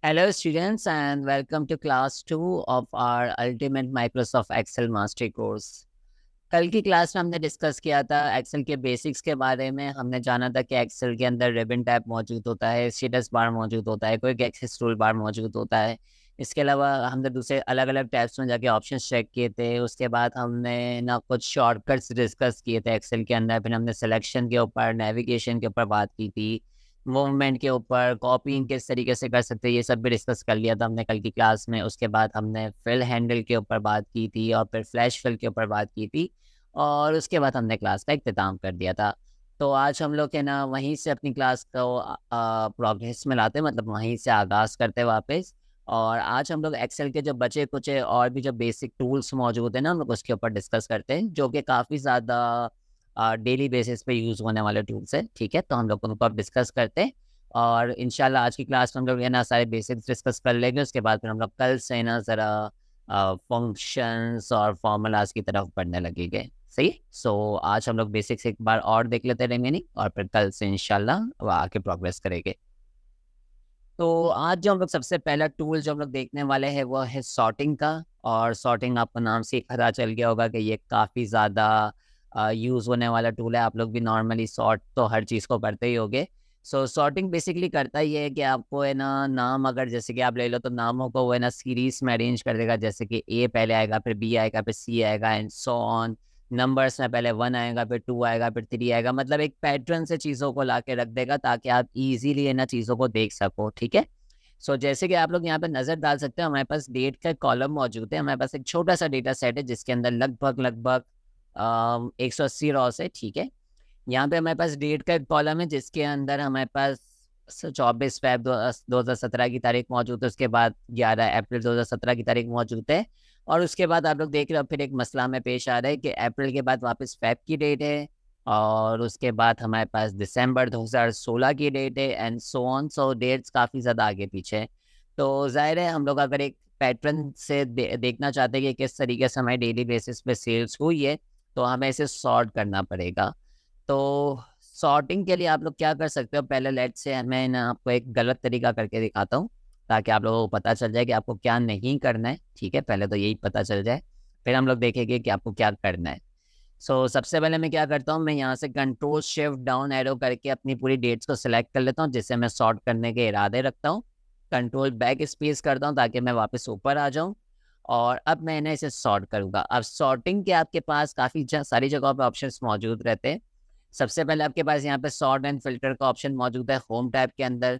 Hello, students, and welcome to class 2 of our Ultimate Microsoft Excel Mastery course. कल की class में हमने discuss किया था एक्सेल के बेसिक्स के बारे में। हमने जाना था कि एक्सेल के अंदर रिबन टैब मौजूद होता है, स्टेटस बार मौजूद होता है, क्विक एक्सेस टूल बार मौजूद होता है। इसके अलावा हमने दूसरे अलग अलग टैब्स में जाके ऑप्शंस चेक किए थे। उसके बाद हमने ना कुछ शॉर्टकट्स डिस्कस किए थे एक्सेल के अंदर। फिर हमने सिलेक्शन के ऊपर, नेविगेशन के ऊपर बात की थी, मूवमेंट के ऊपर, कॉपिंग किस तरीके से कर सकते हैं, ये सब भी डिस्कस कर लिया था हमने कल की क्लास में। उसके बाद हमने फिल हैंडल के ऊपर बात की थी और फिर फ्लैश फिल के ऊपर बात की थी, और उसके बाद हमने क्लास का इख्तिताम कर दिया था। तो आज हम लोग है ना वहीं से अपनी क्लास को प्रोग्रेस में लाते, मतलब वहीं से आगाज़ करते वापस। और आज हम लोग एक्सेल के जो बचे कुचे और भी जो बेसिक टूल्स मौजूद हैं ना, हम लोग उसके ऊपर डिस्कस करते हैं, जो कि काफ़ी ज़्यादा डेली बेसिस पे यूज़ होने वाले टूल्स है। ठीक है, तो हम लोग उनको अब डिस्कस करते हैं। और इंशाल्लाह आज की क्लास में हम लोग ये ना सारे बेसिक्स डिस्कस कर लेंगे। उसके बाद फिर हम लोग कल से ना ज़रा फंक्शंस और फॉर्मूलाज की तरफ बढ़ने लगेंगे। सही। सो आज हम लोग बेसिक्स एक बार और देख लेते रिमेनिंग, और फिर कल से इंशाल्लाह आगे प्रोग्रेस करेंगे। तो आज जो हम लोग सबसे पहला टूल जो हम लोग देखने वाले हैं वो है सॉर्टिंग का। और सॉर्टिंग आपको नाम से ही पता चल गया होगा कि ये काफ़ी ज़्यादा यूज़ होने वाला टूल है। आप लोग भी नॉर्मली सॉर्ट तो हर चीज़ को करते ही होगे। सो सॉर्टिंग बेसिकली करता ये है कि आपको है ना नाम, अगर जैसे कि आप ले लो तो नामों को वो है ना सीरीज में अरेंज कर देगा। जैसे कि ए पहले आएगा, फिर बी आएगा, फिर सी आएगा, एंड सो ऑन। नंबर्स में पहले 1 आएगा, फिर 2 आएगा, फिर 3 आएगा। मतलब एक पैटर्न से चीज़ों को ला के रख देगा ताकि आप इजीली है ना चीज़ों को देख सको। ठीक है। सो जैसे कि आप लोग यहाँ पे नज़र डाल सकते हो, हमारे पास डेट का कॉलम मौजूद है। हमारे पास एक छोटा सा डेटा सेट है जिसके अंदर लगभग लगभग 180 रॉस है। ठीक है। यहाँ पे हमारे पास डेट का एक कॉलम है जिसके अंदर हमारे पास 24 फेब 2017 की तारीख मौजूद है। उसके बाद 11 अप्रैल 2017 की तारीख मौजूद है। और उसके बाद आप लोग देख रहे हो फिर एक मसला में पेश आ रहा है कि अप्रैल के बाद वापस फेब की डेट है, और उसके बाद हमारे पास दिसंबर 2016 की डेट है, and so on. So that's काफ़ी ज़्यादा आगे पीछे है। तो जाहिर है हम लोग अगर एक पैटर्न से देखना चाहते हैं कि किस तरीके से हमारे डेली बेसिस पे सेल्स हुई है, तो हमें इसे सॉर्ट करना पड़ेगा। तो सॉर्टिंग के लिए आप लोग क्या कर सकते हो, पहले लेट से मैं ना आपको एक गलत तरीका करके दिखाता हूँ ताकि आप लोगों को पता चल जाए कि आपको क्या नहीं करना है। ठीक है, पहले तो यही पता चल जाए, फिर हम लोग देखेंगे कि आपको क्या करना है। सबसे पहले मैं क्या करता हूँ, मैं यहाँ से कंट्रोल शिफ्ट डाउन एरो करके अपनी पूरी डेट्स को सिलेक्ट कर लेता हूँ जिससे मैं सॉर्ट करने के इरादे रखता हूँ। कंट्रोल बैक स्पेस करता हूँ ताकि मैं वापस ऊपर आ जाऊँ। और अब मैंने इसे सॉर्ट करूँगा। अब सॉर्टिंग के आपके पास काफ़ी सारी जगहों पे ऑप्शंस मौजूद रहते हैं। सबसे पहले आपके पास यहाँ पे सॉर्ट एंड फिल्टर का ऑप्शन मौजूद है होम टैब के अंदर।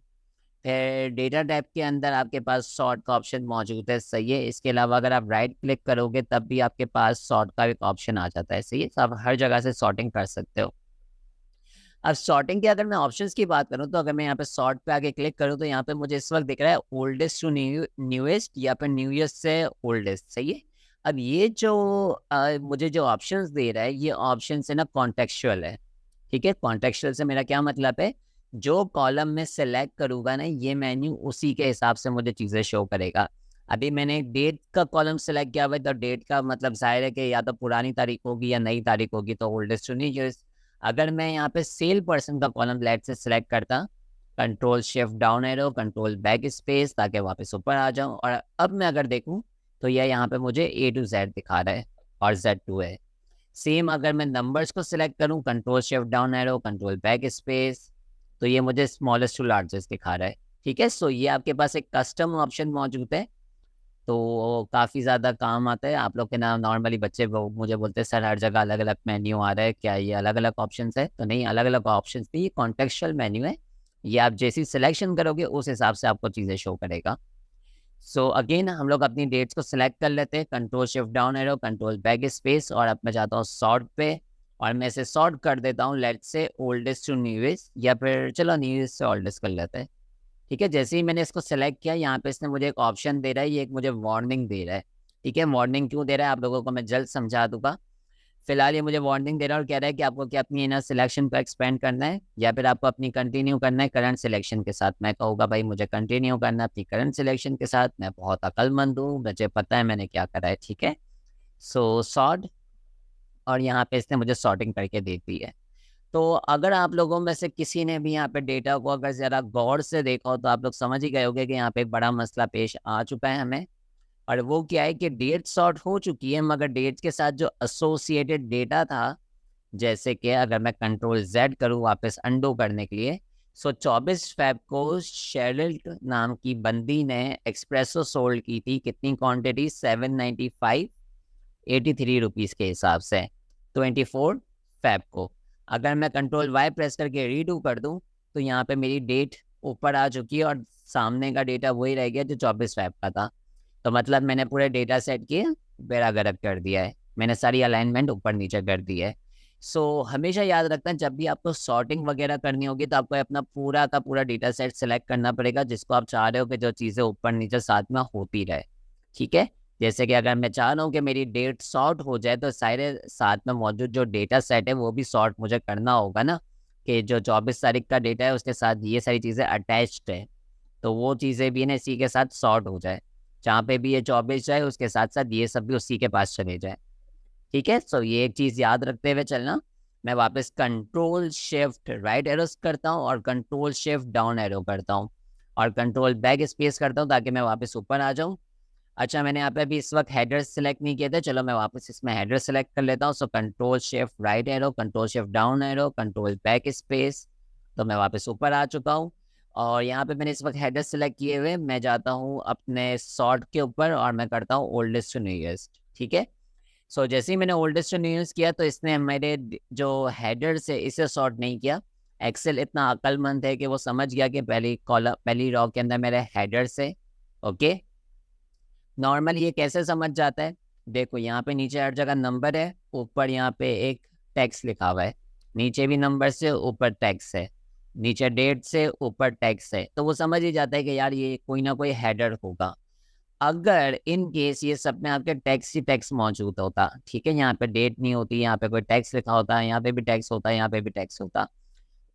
फिर डेटा टैब के अंदर आपके पास सॉर्ट का ऑप्शन मौजूद है। सही है। इसके अलावा अगर आप राइट क्लिक करोगे तब भी आपके पास सॉर्ट का एक ऑप्शन आ जाता है। सही है। तो आप हर जगह से सॉर्टिंग कर सकते हो। अब सॉर्टिंग के अगर मैं ऑप्शंस की बात करूं तो अगर मैं यहाँ पे सॉर्ट पे आगे क्लिक करूं तो यहाँ पे मुझे इस वक्त दिख रहा है ओल्डेस्ट टू न्यूएस्ट या फिर न्यूएस्ट से ओल्डेस्ट। सही है। अब ये जो मुझे जो ऑप्शंस दे रहा है, ये ऑप्शन है ना कॉन्टेक्चुअल है। ठीक है। कॉन्टेक्चुअल से मेरा क्या मतलब है, जो कॉलम में सेलेक्ट करूंगा ना ये मेन्यू उसी के हिसाब से मुझे चीज़ें शो करेगा। अभी मैंने डेट का कॉलम सेलेक्ट किया हुआ है तो डेट का मतलब जाहिर है कि या तो पुरानी तारीख होगी या नई तारीख होगी, तो ओल्डेस्ट टू न्यूएस्ट। अगर मैं यहाँ पे सेल पर्सन का कॉलम लेट से सिलेक्ट करता, control shift down arrow, control back space ताकि वापस ऊपर आ जाऊं, और अब मैं अगर देखूं तो यह यहाँ पे मुझे A to Z दिखा रहा है और Z2 है। सेम अगर मैं नंबर्स को सिलेक्ट करूं, control shift down arrow, control back space, तो ये मुझे स्मॉलेस्ट टू लार्जेस्ट दिखा रहा है। ठीक है। ये आपके पास एक कस्टम ऑप्शन मौजूद है, तो काफ़ी ज़्यादा काम आता है। आप लोग के नाम नॉर्मली बच्चे मुझे बोलते हैं सर हर जगह अलग अलग मेन्यू आ रहा है, क्या ये अलग अलग ऑप्शंस है? तो नहीं, अलग अलग ऑप्शंस नहीं, ये कॉन्टेक्चुअल मेन्यू है। ये आप जैसी सिलेक्शन करोगे उस हिसाब से आपको चीज़ें शो करेगा। अगेन हम लोग अपनी डेट्स को सिलेक्ट कर लेते हैं, control shift down arrow, control back space, और अब मैं जाता हूँ सॉर्ट पे, और मैं इसे सॉर्ट कर देता हूँ let's say oldest to newest, या फिर चलो न्यूएस्ट से ओल्डेस्ट कर लेते हैं। ठीक है। जैसे ही मैंने इसको सेलेक्ट किया, यहाँ पे इसने मुझे एक ऑप्शन दे रहा है, ये एक मुझे वार्निंग दे रहा है। ठीक है। वार्निंग क्यों दे रहा है आप लोगों को मैं जल्द समझा दूंगा। फिलहाल ये मुझे वार्निंग दे रहा है और कह रहा है कि आपको क्या अपनी ना सिलेक्शन को एक्सपेंड करना है या फिर आपको अपनी कंटिन्यू करना है करंट सिलेक्शन के साथ। मैं कहूँगा भाई मुझे कंटिन्यू करना है अपनी करंट सिलेक्शन के साथ, मैं बहुत अक्लमंद हूँ, मुझे पता है मैंने क्या करा है। ठीक है। सॉर्ट, और यहाँ पे इसने मुझे सॉर्टिंग करके दे दी है। तो अगर आप लोगों में से किसी ने भी यहाँ पे डेटा को अगर ज़रा गौर से देखा हो तो आप लोग समझ ही गए होंगे कि यहाँ पे एक बड़ा मसला पेश आ चुका है हमें। और वो क्या है कि डेट सॉर्ट हो चुकी है, मगर डेट के साथ जो एसोसिएटेड डेटा था, जैसे कि अगर मैं कंट्रोल जेड करूँ वापस अंडू करने के लिए, सो 24 फेब को शेरिल नाम की बंदी ने एक्सप्रेसो सोल्ड की थी, कितनी क्वांटिटी, 795.83 रुपीज़ के हिसाब से 24 फेब को। अगर मैं कंट्रोल वाई प्रेस करके रीडू कर दूं तो यहाँ पे मेरी डेट ऊपर आ चुकी है और सामने का डेटा वही रह गया जो 24 फेब का था। तो मतलब मैंने पूरे डेटा सेट की बेड़ा गर्क कर दिया है, मैंने सारी अलाइनमेंट ऊपर नीचे कर दी है। हमेशा याद रखना, जब भी आपको सॉर्टिंग वगैरह करनी होगी तो आपको अपना पूरा का पूरा डेटा सेट सेलेक्ट करना पड़ेगा जिसको आप चाह रहे हो कि जो चीज़ें ऊपर नीचे साथ में होती रहे। ठीक है, जैसे कि अगर मैं चाह रहा हूँ कि मेरी डेट सॉर्ट हो जाए तो सारे साथ में मौजूद जो डेटा सेट है वो भी सॉर्ट मुझे करना होगा ना, कि जो 24 तारीख का डेटा है उसके साथ ये सारी चीज़ें अटैच्ड है, तो वो चीज़ें भी ना इसी के साथ सॉर्ट हो जाए। जहाँ पे भी ये 24 जाए उसके साथ साथ ये सब भी उसी के पास चले जाए। ठीक है, ये एक चीज़ याद रखते हुए चलना। मैं वापस कंट्रोल शिफ्ट राइट एरोस करता हूँ और कंट्रोल शिफ्ट डाउन एरो करता हूँ और कंट्रोल बैक स्पेस करता हूँ ताकि मैं वापस ऊपर आ जाऊँ। अच्छा, मैंने यहाँ पे अभी इस वक्त हेडर सेलेक्ट नहीं किए थे, चलो मैं वापस इसमें हेडर सेलेक्ट कर लेता हूँ। Control shift right arrow, control shift down arrow, control back space, तो मैं वापस ऊपर आ चुका हूँ। और यहाँ पे मैंने इस वक्त हेडर सेलेक्ट किए हुए मैं जाता हूँ अपने सॉर्ट के ऊपर और मैं करता हूँ ओल्डेस्ट टू न्यूएस्ट। ठीक है, जैसे ही मैंने ओल्डेस्ट टू न्यूएस्ट किया तो इसने मेरे जो हेडर से इसे सॉर्ट नहीं किया। एक्सेल इतना अक्लमंद है कि वो समझ गया कि पहली कॉलम पहली रॉ के अंदर मेरे हेडर से। ओके, नॉर्मल ये कैसे समझ जाता है, देखो यहाँ पे नीचे हर जगह नंबर है, ऊपर यहाँ पे एक टैक्स लिखा हुआ है, नीचे भी नंबर से ऊपर टैक्स है, नीचे डेट से ऊपर टैक्स है, तो वो समझ ही जाता है कि यार ये कोई ना कोई हेडर होगा। अगर इन केस ये सब में आपके टैक्स ही टैक्स मौजूद होता, ठीक है, यहाँ पे डेट नहीं होती, यहाँ पे कोई टैक्स लिखा होता है, यहाँ पे भी टैक्स होता है, यहाँ पे भी टैक्स होता,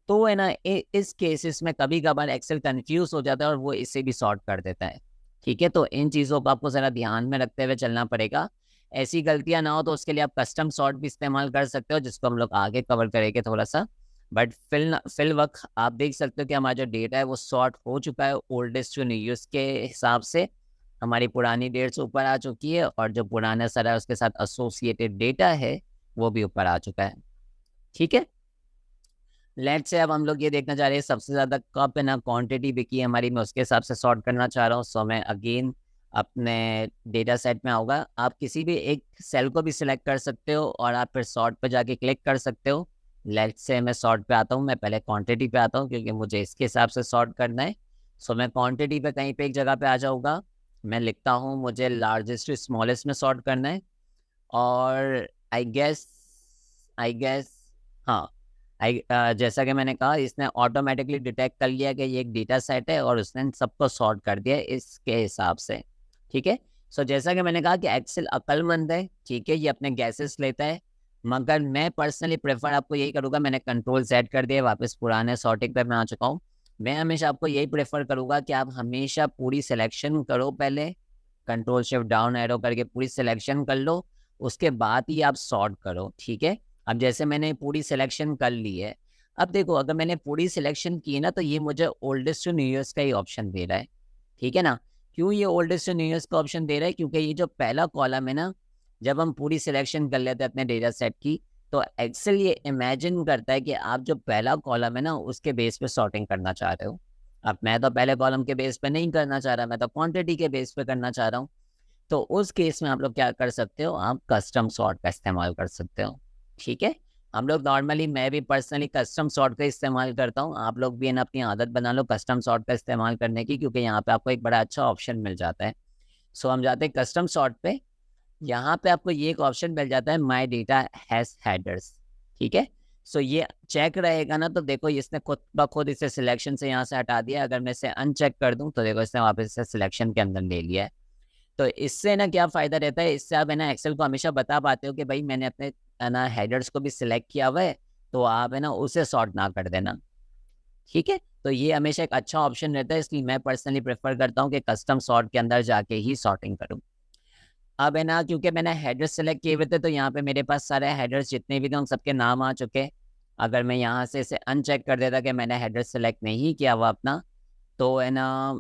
तो है ना इस केसेस में कभी कभार एक्सेल कंफ्यूज हो जाता है और वो इसे भी सॉर्ट कर देता है। ठीक है, तो इन चीज़ों को आपको ज़रा ध्यान में रखते हुए चलना पड़ेगा, ऐसी गलतियां ना हो। तो उसके लिए आप कस्टम सॉर्ट भी इस्तेमाल कर सकते हो जिसको हम लोग आगे कवर करेंगे थोड़ा सा। बट फिल वक्त आप देख सकते हो कि हमारा जो डेटा है वो सॉर्ट हो चुका है ओल्डेस्ट टू न्यूएस्ट के हिसाब से। हमारी पुरानी डेट से ऊपर आ चुकी है और जो पुराना सर है उसके साथ एसोसिएटेड डेटा है वो भी ऊपर आ चुका है। ठीक है, लेट से अब हम लोग ये देखना चाह रहे हैं सबसे ज्यादा कप है ना क्वांटिटी बिकी है हमारी, मैं उसके हिसाब से सॉर्ट करना चाह रहा हूँ। मैं अगेन अपने डेटा सेट में आऊँगा, आप किसी भी एक सेल को भी सिलेक्ट कर सकते हो और आप फिर सॉर्ट पे जाके क्लिक कर सकते हो। लेट से मैं सॉर्ट पे आता हूँ, मैं पहले क्वांटिटी पे आता हूँ क्योंकि मुझे इसके हिसाब से सॉर्ट करना है। मैं क्वांटिटी पे कहीं पे एक जगह पे आ जाऊँगा, मैं लिखता हूँ मुझे लार्जेस्ट टू स्मॉलेस्ट में सॉर्ट करना है। और आई गेस हाँ, जैसा कि मैंने कहा इसने ऑटोमेटिकली डिटेक्ट कर लिया कि ये एक डेटा सेट है और उसने सबको सॉर्ट कर दिया इसके हिसाब से। ठीक है, जैसा कि मैंने कहा कि एक्सेल अक्लमंद है, ठीक है, ये अपने गैसेस लेता है, मगर मैं पर्सनली प्रेफर आपको यही करूँगा। मैंने कंट्रोल सेट कर दिया, वापस पुराने सॉर्टिंग पे मैं आ चुका हूँ। मैं हमेशा आपको यही प्रेफर करूँगा कि आप हमेशा पूरी सिलेक्शन करो, पहले कंट्रोल शिफ्ट डाउन एरो करके पूरी सिलेक्शन कर लो, उसके बाद ही आप सॉर्ट करो। ठीक है, अब जैसे मैंने पूरी सिलेक्शन कर ली है, अब देखो अगर मैंने पूरी सिलेक्शन की ना तो ये मुझे ओल्डेस्ट टू न्यूएस्ट का ही ऑप्शन दे रहा है। ठीक है ना, क्यों ये ओल्डेस्ट टू न्यूएस्ट का ऑप्शन दे रहा है, क्योंकि ये जो पहला कॉलम है ना, जब हम पूरी सिलेक्शन कर लेते हैं अपने डेटा सेट की तो एक्सेल ये इमेजिन करता है कि आप जो पहला कॉलम है ना उसके बेस पे सॉर्टिंग करना चाह रहे हो। अब मैं तो पहले कॉलम के बेस पे नहीं करना चाह रहा, मैं तो क्वांटिटी के बेस पे करना चाह रहा हूँ। तो उस केस में आप लोग क्या कर सकते हो, आप कस्टम सॉर्ट का इस्तेमाल कर सकते हो। ठीक है, हम लोग नॉर्मली, मैं भी पर्सनली कस्टम सॉर्ट का इस्तेमाल करता हूँ, आप लोग भी अपनी आदत बना लो कस्टम सॉर्ट का इस्तेमाल करने की, क्योंकि यहाँ पे आपको एक बड़ा अच्छा ऑप्शन मिल जाता है। हम जाते हैं कस्टम सॉर्ट पे, यहाँ पे आपको ये एक ऑप्शन मिल जाता है माई डेटा हैज हेडर्स। ठीक है, ये चेक रहेगा ना तो देखो इसने खुद ब खुद इसे सिलेक्शन से यहाँ से हटा दिया। अगर मैं इसे अनचेक कर दूं तो देखो इसने वापस इसे सिलेक्शन के अंदर ले लिया है। तो इससे ना क्या फायदा रहता है, इससे आप है ना एक्सेल को हमेशा बता पाते हो कि भाई मैंने अपने है ना हेडर्स को भी सिलेक्ट किया हुआ है, तो आप है ना उसे सॉर्ट ना कर देना। ठीक है, तो ये हमेशा एक अच्छा ऑप्शन रहता है, इसलिए मैं पर्सनली प्रेफर करता हूँ कि कस्टम सॉर्ट के अंदर जाके ही सॉर्टिंग करूँ। अब है ना क्योंकि मैंने हेडर्स सेलेक्ट किए हुए थे तो यहाँ पे मेरे पास सारे हेडर्स जितने भी थे उन सबके नाम आ चुके। अगर मैं यहाँ से इसे अनचेक कर देता कि मैंने हेडर सेलेक्ट नहीं किया हुआ अपना, तो है ना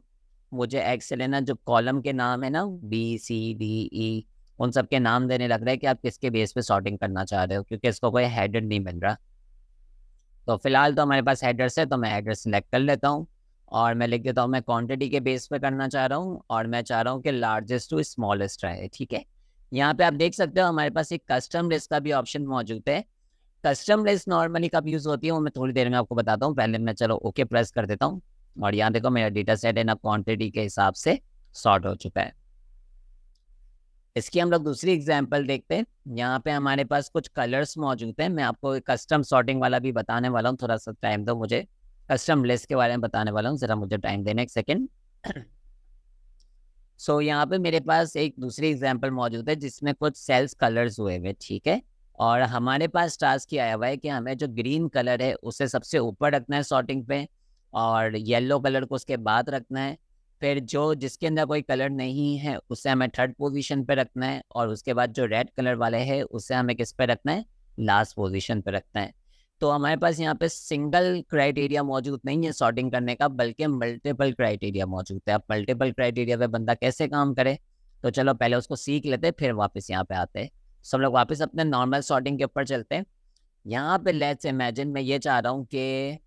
मुझे एक्सेल है ना जो कॉलम के नाम है ना BCDE, उन सब के नाम देने लग रहा है कि आप किसके बेस पे सॉर्टिंग करना चाह रहे हो, क्योंकि इसको कोई हेडर नहीं मिल रहा। तो फिलहाल तो हमारे पास हेडर्स है, तो मैं हेडर सेलेक्ट कर लेता हूँ और मैं लिख देता हूँ मैं क्वांटिटी के बेस पे करना चाह रहा हूँ और मैं चाह रहा हूँ कि लार्जेस्ट टू स्मॉलेस्ट रहे। ठीक है, यहाँ पे आप देख सकते हो हमारे पास एक कस्टम लिस्ट का भी ऑप्शन मौजूद है। कस्टम लिस्ट नॉर्मली कब यूज होती है वो मैं थोड़ी देर में आपको बताता हूँ, पहले मैं चलो ओके प्रेस कर देता हूँ। और यहाँ देखो मेरा डेटा सेट है ना क्वांटिटी के हिसाब से सॉर्ट हो चुका है। इसकी हम लोग दूसरी एग्जांपल देखते हैं। यहाँ पे हमारे पास कुछ कलर्स मौजूद हैं, मैं आपको कस्टम सॉर्टिंग वाला भी बताने वाला हूँ, थोड़ा सा टाइम दो मुझे। कस्टम लिस्ट के बारे में बताने वाला हूँ, जरा मुझे टाइम देना एक सेकेंड। यहाँ पे मेरे पास एक दूसरी एग्जांपल मौजूद है जिसमें कुछ सेल्स कलर्स हुए हुए, ठीक है। और हमारे पास टास्क किया हुआ है कि हमें जो ग्रीन कलर है उसे सबसे ऊपर रखना है सॉर्टिंग पे, और येलो कलर को उसके बाद रखना है। फिर जो जिसके अंदर कोई कलर नहीं है उसे हमें थर्ड पोजीशन पे रखना है, और उसके बाद जो रेड कलर वाले हैं उसे हमें किस पे रखना है, लास्ट पोजीशन पे रखना है। तो हमारे पास यहाँ पे सिंगल क्राइटेरिया मौजूद नहीं है सॉर्टिंग करने का, बल्कि मल्टीपल क्राइटेरिया मौजूद है। अब मल्टीपल क्राइटेरिया पे बंदा कैसे काम करे, तो चलो पहले उसको सीख लेते हैं फिर वापस यहाँ पे आते हैं। सब लोग वापस अपने नॉर्मल सॉर्टिंग के ऊपर चलते हैं। यहाँ पे लेट्स इमेजिन मैं ये चाह रहा हूँ कि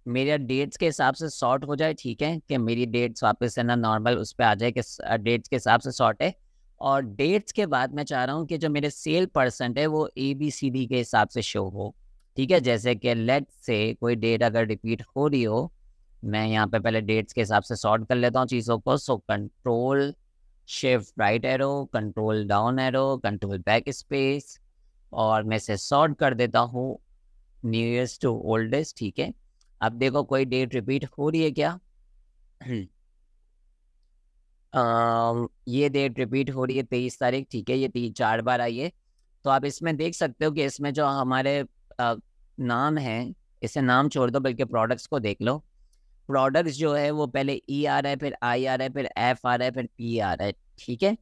मेरे डेट्स के हिसाब से सॉर्ट हो जाए, ठीक है, कि मेरी डेट्स वापस है ना नॉर्मल उस पर आ जाए कि डेट्स के हिसाब से सॉर्ट है। और डेट्स के बाद मैं चाह रहा हूँ कि जो मेरे सेल परसेंट है वो ABCD के हिसाब से शो हो। ठीक है, जैसे कि लेट से कोई डेट अगर रिपीट हो रही हो, मैं यहाँ पे पहले डेट्स के हिसाब से सॉर्ट कर लेता हूँ चीज़ों को। So control shift right arrow, control down arrow, control back space, और मैं इसे सॉर्ट कर देता हूँ न्यूएस्ट टू ओल्डेस्ट। ठीक है, अब देखो कोई डेट रिपीट हो रही है क्या? ये डेट रिपीट हो रही है 23 तारीख, ठीक है, ये 4 बार आई है। तो आप इसमें देख सकते हो कि इसमें जो हमारे नाम है, इसे नाम छोड़ दो बल्कि प्रोडक्ट्स को देख लो। प्रोडक्ट्स जो है वो पहले E आ रहा है, फिर I आ रहा है, फिर F आ रहा है, फिर P आ रहा है। ठीक है,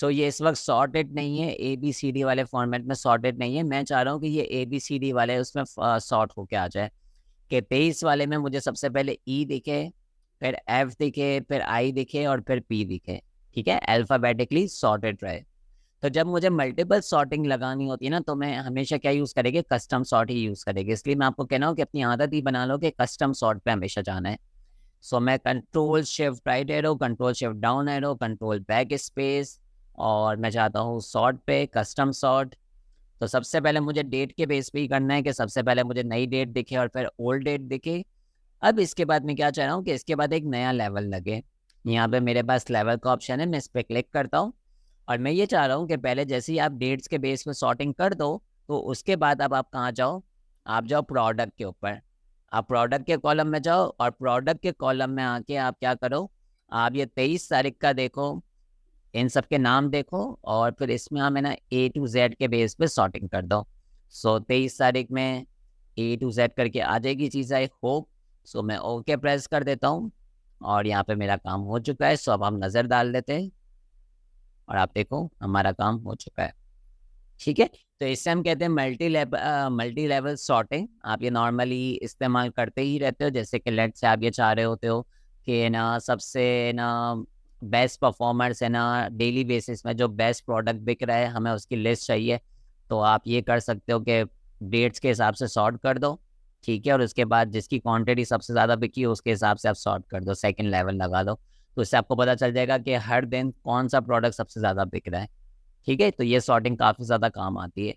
ये इस वक्त सॉर्टेड नहीं है, ABCD वाले फॉर्मेट में सॉर्टेड नहीं है। मैं चाह रहा हूँ कि ये ABCD वाले उसमें सॉर्ट होके आ जाए, कि 23 वाले में मुझे सबसे पहले E दिखे, फिर F दिखे, फिर I दिखे और फिर P दिखे। ठीक है, अल्फाबेटिकली सॉर्टेड रहे। तो जब मुझे मल्टीपल सॉर्टिंग लगानी होती है ना, तो मैं हमेशा क्या यूज़ करेंगे, कस्टम सॉर्ट ही यूज़ करेंगे। इसलिए मैं आपको कहना हूँ कि अपनी आदत ही बना लो कि कस्टम सॉर्ट पे हमेशा जाना है। मैं control shift right arrow, control shift down arrow, control back space, और मैं चाहता हूँ सॉर्ट पे कस्टम सॉर्ट। तो सबसे पहले मुझे डेट के बेस पे ही करना है कि सबसे पहले मुझे नई डेट दिखे और फिर ओल्ड डेट दिखे। अब इसके बाद मैं क्या चाह रहा हूँ कि इसके बाद एक नया लेवल लगे। यहाँ पे मेरे पास लेवल का ऑप्शन है, मैं इस पर क्लिक करता हूँ और मैं ये चाह रहा हूँ कि पहले जैसे ही आप डेट्स के बेस पे सॉर्टिंग कर दो, तो उसके बाद अब आप कहाँ जाओ, आप जाओ प्रोडक्ट के ऊपर। आप प्रोडक्ट के कॉलम में जाओ और प्रोडक्ट के कॉलम में आके आप क्या करो, आप ये 23 तारीख का देखो, इन सब के नाम देखो, और फिर इसमें हमें ना A to Z के बेस पे सॉर्टिंग कर दो। 23 तारीख में A to Z करके आ जाएगी चीज़, आई होप। मैं ओके प्रेस कर देता हूँ और यहाँ पे मेरा काम हो चुका है। अब हम नज़र डाल लेते हैं और आप देखो हमारा काम हो चुका है। ठीक है, तो इससे हम कहते हैं मल्टी लेवल सॉर्टिंग। आप ये नॉर्मली इस्तेमाल करते ही रहते हो, जैसे कि लेट से आप ये चाह रहे होते हो कि ना सबसे ना बेस्ट परफॉर्मर्स है ना डेली बेसिस में जो बेस्ट प्रोडक्ट बिक रहा है, हमें उसकी लिस्ट चाहिए। तो आप ये कर सकते हो कि डेट्स के हिसाब से सॉर्ट कर दो, ठीक है, और उसके बाद जिसकी क्वांटिटी सबसे ज़्यादा बिकी है उसके हिसाब से आप सॉर्ट कर दो, सेकंड लेवल लगा दो। तो इससे आपको पता चल जाएगा कि हर दिन कौन सा प्रोडक्ट सबसे ज़्यादा बिक रहा है। ठीक है, तो ये सॉर्टिंग काफ़ी ज़्यादा काम आती है।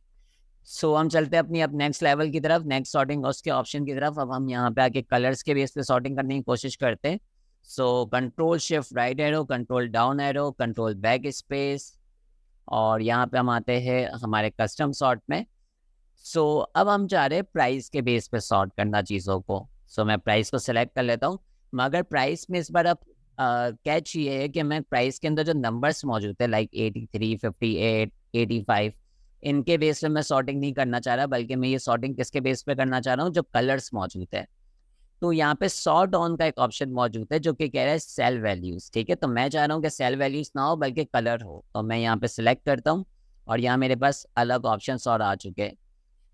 हम चलते हैं अपनी अब नेक्स्ट लेवल की तरफ, नेक्स्ट सॉर्टिंग उसके ऑप्शन की तरफ। अब हम यहाँ पे आके कलर्स के बेस पे सॉर्टिंग करने की कोशिश करते हैं। Control shift right arrow, control down arrow, control back space, और यहाँ पे हम आते हैं हमारे कस्टम सॉर्ट में। अब हम चाह रहे हैं प्राइस के बेस पे सॉर्ट करना चीज़ों को। मैं प्राइस को सिलेक्ट कर लेता हूँ, मगर प्राइस में इस बार अब कैच ये है कि मैं प्राइस के अंदर जो नंबर्स मौजूद है लाइक 83, 58, 85, इनके बेस पे मैं सॉर्टिंग नहीं करना चाह रहा, बल्कि मैं ये सॉर्टिंग किसके बेस पे करना चाह रहा हूँ, जो कलर्स मौजूद है। तो यहाँ पे सॉर्ट ऑन का एक ऑप्शन मौजूद है जो कि कह रहा है सेल वैल्यूज। ठीक है, तो मैं चाह रहा हूँ कि सेल वैल्यूज ना हो बल्कि कलर हो, तो मैं यहाँ पे सिलेक्ट करता हूँ और यहाँ मेरे पास अलग ऑप्शन और आ चुके हैं।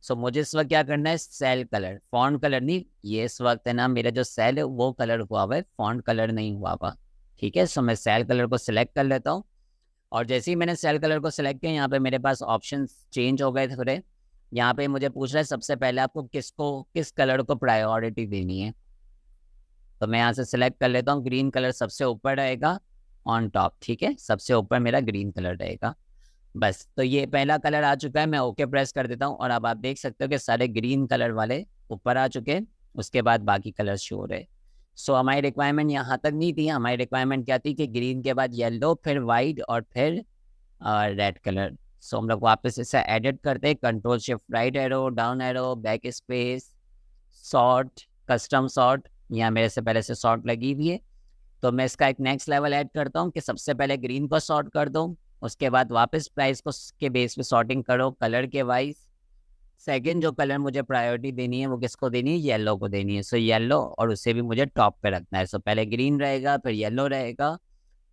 सो मुझे इस वक्त क्या करना है, सेल कलर, फॉन्ट कलर नहीं, ये इस वक्त है ना मेरा जो सेल है वो कलर हुआ हुआ है, फॉन्ट कलर नहीं हुआ हुआ। ठीक है, सो मैं सेल कलर को सिलेक्ट कर लेता हूँ। और जैसे ही मैंने सेल कलर को सिलेक्ट किया, यहाँ पे मेरे पास ऑप्शन चेंज हो गए थोड़े। यहाँ पे मुझे पूछ रहा है सबसे पहले आपको किस कलर को प्रायोरिटी देनी है। तो मैं यहाँ से सिलेक्ट कर लेता हूँ, ग्रीन कलर सबसे ऊपर रहेगा ऑन टॉप। ठीक है, सबसे ऊपर मेरा ग्रीन कलर रहेगा। बस, तो ये पहला कलर आ चुका है, मैं ओके प्रेस कर देता हूँ और अब आप देख सकते हो कि सारे ग्रीन कलर वाले ऊपर आ चुके हैं। उसके बाद बाकी कलर शो हो रहे। सो हमारी रिक्वायरमेंट यहाँ तक नहीं थी, हमारी रिक्वायरमेंट क्या थी कि ग्रीन के बाद येलो, फिर वाइट और फिर रेड कलर। सो हम लोग वापस इसे एडिट करते हैं, control shift right arrow, down arrow, back space, sort, custom sort. यहाँ मेरे से पहले से सॉर्ट लगी हुई है, तो मैं इसका एक नेक्स्ट लेवल ऐड करता हूँ कि सबसे पहले ग्रीन को सॉर्ट कर दो, उसके बाद वापस प्राइस को के बेस पे सॉर्टिंग करो कलर के वाइज। सेकंड जो कलर मुझे प्रायोरिटी देनी है वो किसको देनी है, येलो को देनी है। सो येलो, और उसे भी मुझे टॉप पे रखना है। सो पहले ग्रीन रहेगा, फिर येलो रहेगा,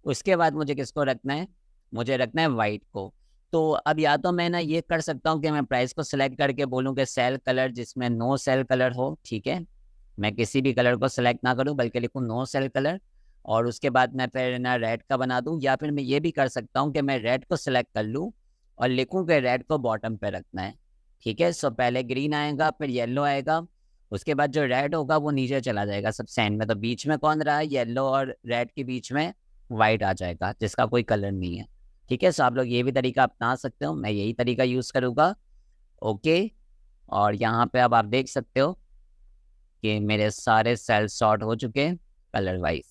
उसके बाद मुझे किसको रखना है, मुझे रखना है वाइट को। तो अब या तो मैं ना ये कर सकता हूँ कि मैं प्राइस को सिलेक्ट करके बोलूँ कि सेल कलर जिसमें नो सेल कलर हो। ठीक है, मैं किसी भी कलर को सिलेक्ट ना करूँ बल्कि लिखूँ नो सेल कलर, और उसके बाद मैं फिर ना रेड का बना दूँ। या फिर मैं ये भी कर सकता हूँ कि मैं रेड को सिलेक्ट कर लूँ और लिखूँ कि रेड को बॉटम पे रखना है। ठीक है, सो पहले ग्रीन आएगा, फिर येलो आएगा, उसके बाद जो रेड होगा वो नीचे चला जाएगा सबसे एंड में। तो बीच में कौन रहा है, येलो और रेड के बीच में वाइट आ जाएगा जिसका कोई कलर नहीं है। ठीक है, सो आप लोग ये भी तरीका अपना सकते हो, मैं यही तरीका यूज़ करूँगा। ओके, और यहाँ पे अब आप देख सकते हो कि मेरे सारे सेल सॉर्ट हो चुके हैं कलर वाइज।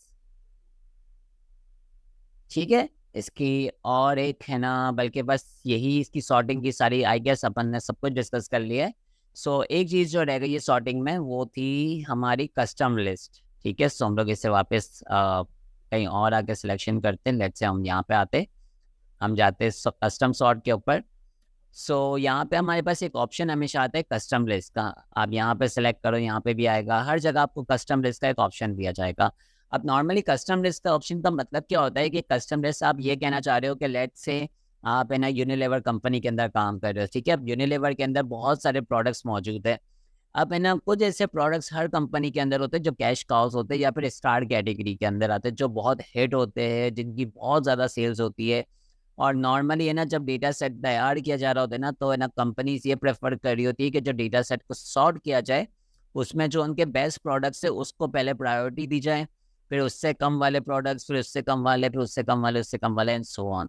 ठीक है, इसकी और एक है ना, बल्कि बस यही इसकी सॉर्टिंग की सारी आई गेस अपन ने सब कुछ डिस्कस कर लिया है। सो एक चीज़ जो रह गई है सॉर्टिंग में वो थी हमारी कस्टम लिस्ट। ठीक है, सो हम लोग इसे वापस कहीं और आके सिलेक्शन करते हैं। लेट्स से हम यहाँ पे आते, हम जाते कस्टम सॉर्ट के ऊपर। सो यहाँ पे हमारे पास एक ऑप्शन हमेशा आता है कस्टम लिस्ट का। आप यहाँ पे सेलेक्ट करो, यहाँ पे भी आएगा, हर जगह आपको कस्टम लिस्ट का एक ऑप्शन दिया जाएगा। अब नॉर्मली कस्टम लिस्ट का ऑप्शन का मतलब क्या होता है कि कस्टम लिस्ट आप ये कहना चाह रहे हो कि लेट से आप है ना यूनिलीवर कंपनी के अंदर काम कर रहे हो। ठीक है, अब यूनिलीवर के अंदर बहुत सारे प्रोडक्ट्स मौजूद है। अब है ना कुछ ऐसे प्रोडक्ट्स हर कंपनी के अंदर होते हैं जो कैश काउस होते हैं या फिर स्टार कैटेगरी के अंदर आते हैं, जो बहुत हिट होते हैं, जिनकी बहुत ज़्यादा सेल्स होती है। और नॉर्मली है ना जब डेटा सेट तैयार किया जा रहा होता है ना, तो है ना कंपनीज ये प्रेफर कर रही होती है कि जो डेटा सेट को सॉर्ट किया जाए, उसमें जो उनके बेस्ट प्रोडक्ट्स है उसको पहले प्रायोरिटी दी जाए, फिर उससे कम वाले प्रोडक्ट्स, फिर उससे कम वाले, फिर उससे कम वाले, उससे कम वाले एंड सो ऑन।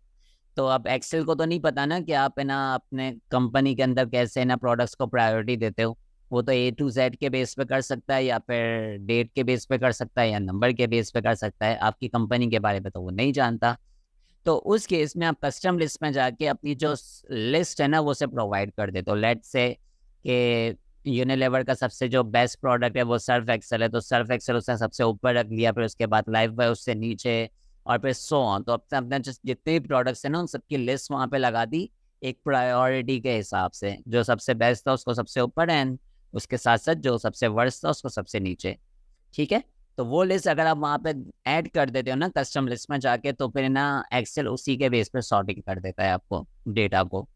तो अब एक्सेल को तो नहीं पता ना कि आप है ना अपने कंपनी के अंदर कैसे ना प्रोडक्ट्स को प्रायोरिटी देते हो। वो तो A to Z के बेस पे कर सकता है, या फिर डेट के बेस पे कर सकता है, या नंबर के बेस पे कर सकता है। आपकी कंपनी के बारे में तो वो नहीं जानता। तो उस केस में आप कस्टम लिस्ट में जाके अपनी जो लिस्ट है ना वो से प्रोवाइड कर देते हो। लेट्स से कि यूनिलीवर का सबसे जो बेस्ट प्रोडक्ट है वो सर्फ एक्सेल है, तो सर्फ एक्सेल उसने सबसे ऊपर रख लिया, फिर उसके बाद लाइफ बॉय उससे नीचे, और फिर सो ऑन। तो अब अपने जितने भी प्रोडक्ट्स हैं ना उन सबकी लिस्ट वहाँ पे लगा दी एक प्रायोरिटी के हिसाब से। जो सबसे बेस्ट था उसको सबसे ऊपर, एंड उसके साथ साथ जो सबसे वर्स्ट था उसको सबसे नीचे। ठीक है, तो वो लिस्ट अगर आप वहाँ पे ऐड कर देते हो ना कस्टम लिस्ट में जाके, तो फिर ना एक्सेल उसी के बेस पे सॉर्टिंग कर देता है आपको डेटा को।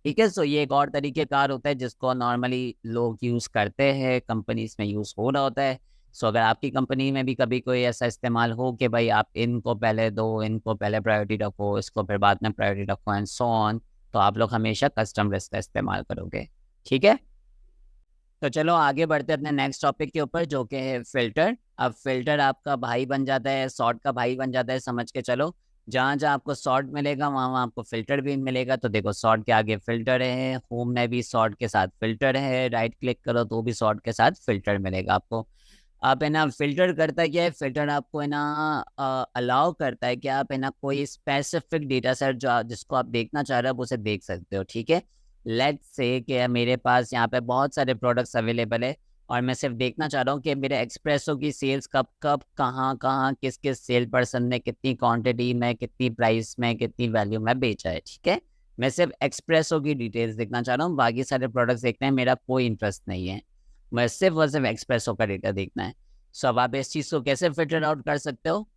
ठीक है, सो ये एक और तरीकेकार होता है जिसको नॉर्मली लोग यूज़ करते हैं, कंपनीज में यूज़ हो रहा होता है। सो अगर आपकी कंपनी में भी कभी कोई ऐसा इस्तेमाल हो कि भाई आप इनको पहले दो, इनको पहले प्रायोरिटी रखो, इसको फिर बाद में प्रायोरिटी रखो एंड सो ऑन, तो आप लोग हमेशा कस्टम लिस्ट का इस्तेमाल करोगे। ठीक है, तो चलो आगे बढ़ते हैं अपने नेक्स्ट टॉपिक के ऊपर जो कि है फिल्टर। अब फिल्टर आपका भाई बन जाता है, सॉर्ट का भाई बन जाता है, समझ के चलो। जहाँ जहाँ आपको सॉर्ट मिलेगा वहाँ वहाँ आपको फिल्टर भी मिलेगा। तो देखो सॉर्ट के आगे फिल्टर है, होम में भी सॉर्ट के साथ फिल्टर है, राइट क्लिक करो तो भी सॉर्ट के साथ फिल्टर मिलेगा आपको। आप है ना फिल्टर करता है क्या है, फिल्टर आपको है ना अलाउ करता है कि आप है ना कोई स्पेसिफिक डेटा सेट जो जिसको आप देखना चाह रहे हो आप उसे देख सकते हो। ठीक है, लेट्स से कि मेरे पास यहाँ पे बहुत सारे प्रोडक्ट्स अवेलेबल है और मैं सिर्फ देखना चाह रहा हूँ कि मेरे एक्सप्रेसो की सेल्स कब कब कहाँ कहाँ किस किस सेल पर्सन ने कितनी क्वांटिटी में, कितनी प्राइस में, कितनी वैल्यू में बेचा है। ठीक है, मैं सिर्फ एक्सप्रेसो की डिटेल्स देखना चाह रहा हूँ, बाकी सारे प्रोडक्ट्स देखने में मेरा कोई इंटरेस्ट नहीं है, मैं सिर्फ और सिर्फ एक्सप्रेसो का डेटा देखना है। सो अब आप इस चीज़ को कैसे फिल्टर आउट कर सकते हो,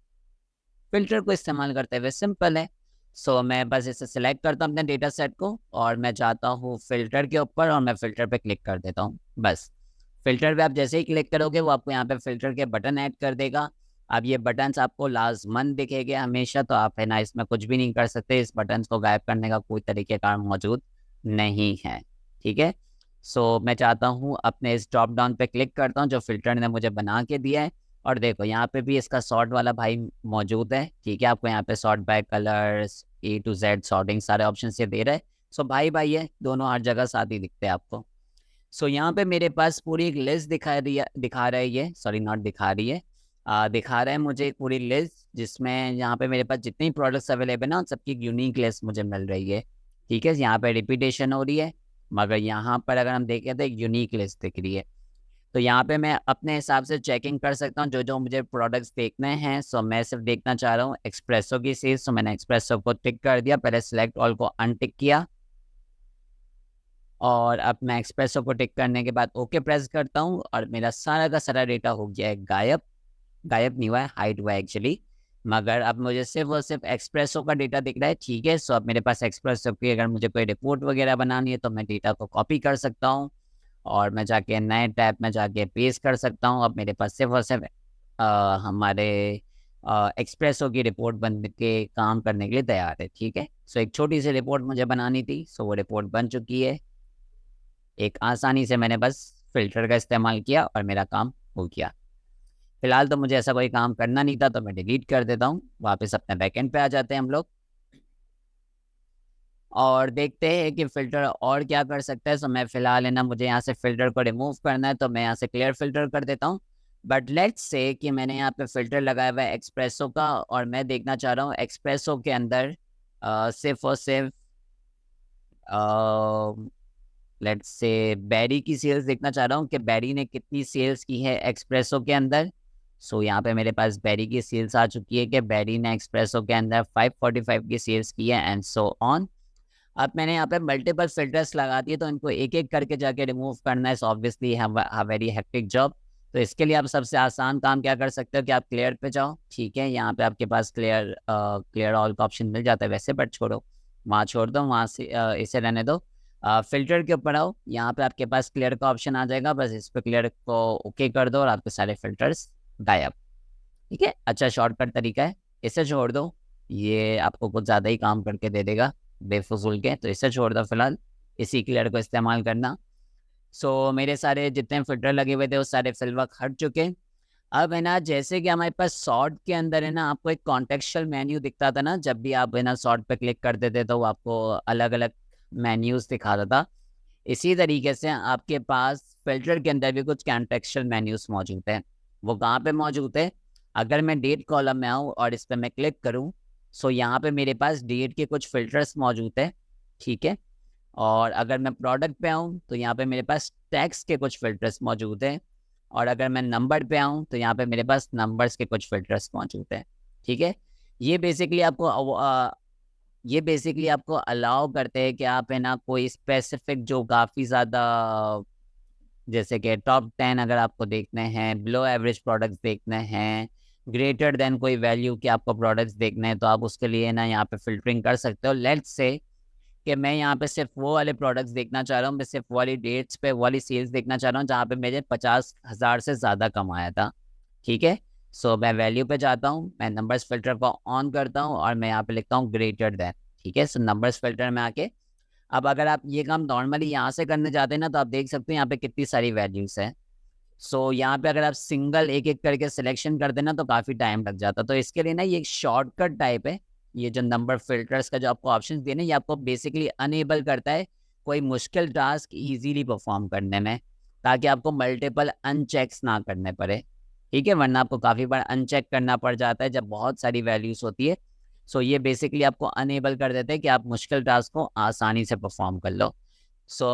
फिल्टर को इस्तेमाल करते हुए सिंपल है। सो मैं बस इसे सिलेक्ट करता हूँ अपने डेटा सेट को और मैं जाता हूँ फिल्टर के ऊपर और मैं फिल्टर पे क्लिक कर देता हूँ। बस फिल्टर पे आप जैसे ही क्लिक करोगे वो आपको यहाँ पे फिल्टर के बटन ऐड कर देगा। अब ये बटन्स आपको लाजमन दिखेंगे हमेशा, तो आप है ना इसमें कुछ भी नहीं कर सकते। इस बटन को गायब करने का कोई तरीकेकार मौजूद नहीं है, ठीक है। सो मैं चाहता हूँ अपने इस ड्रॉप डाउन पे क्लिक करता हूँ जो फिल्टर ने मुझे बना के दिया है, और देखो यहाँ पे भी इसका सॉर्ट वाला भाई मौजूद है, ठीक है। आपको यहाँ पे sort by colours, A to Z sorting सारे ऑप्शन ये दे रहे हैं। सो भाई भाई है दोनों, हर जगह साथ ही दिखते हैं आपको। सो यहाँ पे मेरे पास पूरी एक लिस्ट दिखा रहा है ये, सॉरी नॉट दिखा रही है, दिखा रहा है मुझे एक पूरी लिस्ट, जिसमें यहाँ पे मेरे पास जितने प्रोडक्ट्स अवेलेबल ना उन सबकी यूनिक लिस्ट मुझे मिल रही है, ठीक है। यहाँ पे रिपीटेशन हो रही है, मगर यहाँ पर अगर हम देखें तो एक यूनिक लिस्ट दिख रही है। तो यहाँ पे मैं अपने हिसाब से चेकिंग कर सकता हूँ जो जो मुझे प्रोडक्ट्स देखने हैं। सो मैं सिर्फ देखना चाह रहा हूँ एक्सप्रेसो की सेल्स, सो मैंने एक्सप्रेसो को टिक कर दिया, पहले सिलेक्ट ऑल को अनटिक किया, और अब मैं एक्सप्रेसो को टिक करने के बाद ओके प्रेस करता हूँ और मेरा सारा का सारा डेटा हो गया है गायब। गायब नहीं हुआ है, हाइड हुआ है एक्चुअली, मगर अब मुझे सिर्फ और सिर्फ एक्सप्रेसो का डेटा दिख रहा है, ठीक है। सो अब मेरे पास एक्सप्रेसो की अगर मुझे कोई रिपोर्ट वगैरह बनानी है तो मैं डेटा को कॉपी कर सकता हूँ और मैं जाके नए टैब में जाके पेस्ट कर सकता हूँ। अब मेरे पास सिर्फ और सिर्फ हमारे एक्सप्रेसो की रिपोर्ट बन के काम करने के लिए तैयार है, ठीक है। सो एक छोटी सी रिपोर्ट मुझे बनानी थी, सो वो रिपोर्ट बन चुकी है। एक आसानी से मैंने बस फिल्टर का इस्तेमाल किया और मेरा काम हो गया। फिलहाल तो मुझे ऐसा कोई काम करना नहीं था, तो मैं डिलीट कर देता हूँ। वापस अपने बैकएंड पे आ जाते हैं हम लोग और देखते हैं कि फिल्टर और क्या कर सकता है। सो मैं फिलहाल है ना, मुझे यहाँ से फिल्टर को रिमूव करना है, तो मैं यहाँ से क्लियर फिल्टर कर देता हूँ। बट लेट्स से कि मैंने यहाँ पे फिल्टर लगाया हुआ है एक्सप्रेसो का, और मैं देखना चाह रहा हूँ एक्सप्रेसो के अंदर सिर्फ और सिर्फ लेट्स से बैरी की सेल्स देखना चाह रहा हूँ कि बैरी ने कितनी सेल्स की है एक्सप्रेसो के अंदर। सो यहाँ पे मेरे पास बैरी की सेल्स आ चुकी है कि बैरी ने एक्सप्रेसो के अंदर 545 की सेल्स की है, एंड सो ऑन। अब मैंने यहाँ पे मल्टीपल फिल्टर्स लगा दिए, तो इनको एक एक करके जाके रिमूव करना है, ऑब्वियसली वेरी हेक्टिक जॉब। तो इसके लिए आप सबसे आसान काम क्या कर सकते हो कि आप क्लियर पे जाओ, ठीक है। यहाँ पे आपके पास क्लियर ऑल का ऑप्शन मिल जाता है वैसे, बट छोड़ो, वहाँ छोड़ दो, वहाँ से इसे रहने दो। फिल्टर के ऊपर आओ, यहाँ पे आपके पास क्लियर का ऑप्शन आ जाएगा, बस इस पर क्लियर को ओके कर दो और आपके सारे फिल्टर्स गायब, ठीक है। अच्छा शॉर्टकट तरीका है, इसे छोड़ दो, ये आपको कुछ ज़्यादा ही काम करके दे देगा बेफजूल के, तो इसे छोड़ दो फिलहाल, इसी क्लियर को इस्तेमाल करना। सो मेरे सारे जितने फिल्टर लगे हुए थे वो सारे फिलवक हट चुके। अब है ना, जैसे कि हमारे पास सॉर्ट के अंदर है ना आपको एक कॉन्टेक्चुअल मेन्यू दिखता था ना, जब भी आप है ना सॉर्ट पे क्लिक करते थे तो वो आपको अलग अलग मेन्यूज दिखाता था। इसी तरीके से आपके पास फिल्टर के अंदर भी कुछ कॉन्टेक्चुअल मेन्यूज मौजूद है। वो कहाँ पे मौजूद है? अगर मैं डेट कॉलम में आऊँ और इस पर मैं क्लिक करूँ, सो यहाँ पे मेरे पास डेट के कुछ फिल्टर्स मौजूद है, ठीक है। और अगर मैं प्रोडक्ट पे आऊँ तो यहाँ पे मेरे पास टैक्स के कुछ फिल्टर्स मौजूद हैं, और अगर मैं नंबर पे आऊँ तो यहाँ पे मेरे पास नंबर्स के कुछ फिल्टर्स मौजूद हैं, ठीक है। ये बेसिकली आपको ये बेसिकली आपको अलाउ करते हैं कि आप है ना कोई स्पेसिफिक जो काफ़ी ज़्यादा, जैसे कि टॉप 10 अगर आपको देखने हैं, बिलो एवरेज प्रोडक्ट्स देखने हैं, ग्रेटर देन कोई वैल्यू के आपको प्रोडक्ट्स देखने हैं, तो आप उसके लिए ना यहाँ पे फिल्टरिंग कर सकते हो। लेट्स से कि मैं यहाँ पे सिर्फ वो वाले प्रोडक्ट्स देखना चाह रहा हूँ, मैं सिर्फ वाली डेट्स पे वाली सेल्स देखना चाह रहा हूँ जहाँ पे मेरे 50,000 से ज़्यादा कमाया था, ठीक है। सो मैं वैल्यू पे जाता हूँ, मैं नंबर्स फिल्टर को ऑन करता हूँ और मैं यहाँ पे लिखता हूँ ग्रेटर देन, ठीक है। सो नंबर्स फिल्टर में आके अब अगर आप ये काम नॉर्मली यहाँ से करने जाते हैं ना, तो आप देख सकते हो यहाँ पे कितनी सारी वैल्यूज है। सो यहाँ पे अगर आप सिंगल एक एक करके सिलेक्शन कर देना तो काफ़ी टाइम लग जाता, तो इसके लिए ना ये एक शॉर्टकट टाइप है। ये जो नंबर फिल्टर्स का जो आपको ऑप्शन देने, ये आपको बेसिकली अनेबल करता है कोई मुश्किल टास्क इजीली परफॉर्म करने में, ताकि आपको मल्टीपल अनचेक्स ना करने पड़े, ठीक है। वरना आपको काफ़ी बार अनचेक करना पड़ जाता है जब बहुत सारी वैल्यूज होती है। सो ये बेसिकली आपको अनेबल कर देते हैं कि आप मुश्किल टास्क को आसानी से परफॉर्म कर लो।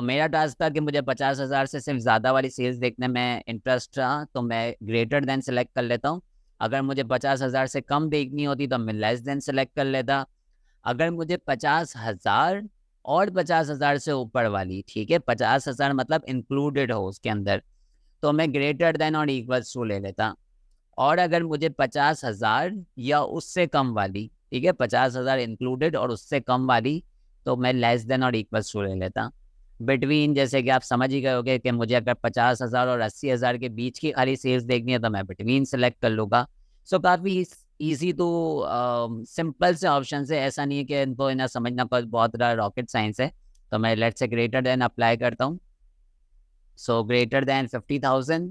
मेरा टास्क था कि मुझे 50,000 से सिर्फ ज़्यादा वाली सेल्स देखने में इंटरेस्ट रहा, तो मैं ग्रेटर देन सेलेक्ट कर लेता हूँ। अगर मुझे 50,000 से कम देखनी होती तो मैं लेस देन सेलेक्ट कर लेता। अगर मुझे 50,000 और 50,000 से ऊपर वाली, ठीक है, 50,000 मतलब इंक्लूडेड हो उसके अंदर, तो मैं ग्रेटर देन और इक्वल्स टू ले लेता। और अगर मुझे 50,000 या उससे कम वाली, ठीक है, 50,000 इंक्लूडेड और उससे कम वाली तो मैं लेस देन और इक्वल्स टू ले लेता। बिटवीन जैसे कि आप समझ ही गए होगे कि मुझे अगर 50,000 और 80,000 के बीच की खाली सेल्स देखनी है तो मैं बिटवीन सेलेक्ट कर लूँगा। सो काफ़ी ईजी टू सिंपल से ऑप्शन है, ऐसा नहीं है कि इनको इन्हें समझना कोई बहुत बड़ा रॉकेट साइंस है। तो मैं let's say greater than apply करता हूँ। So greater than 50,000।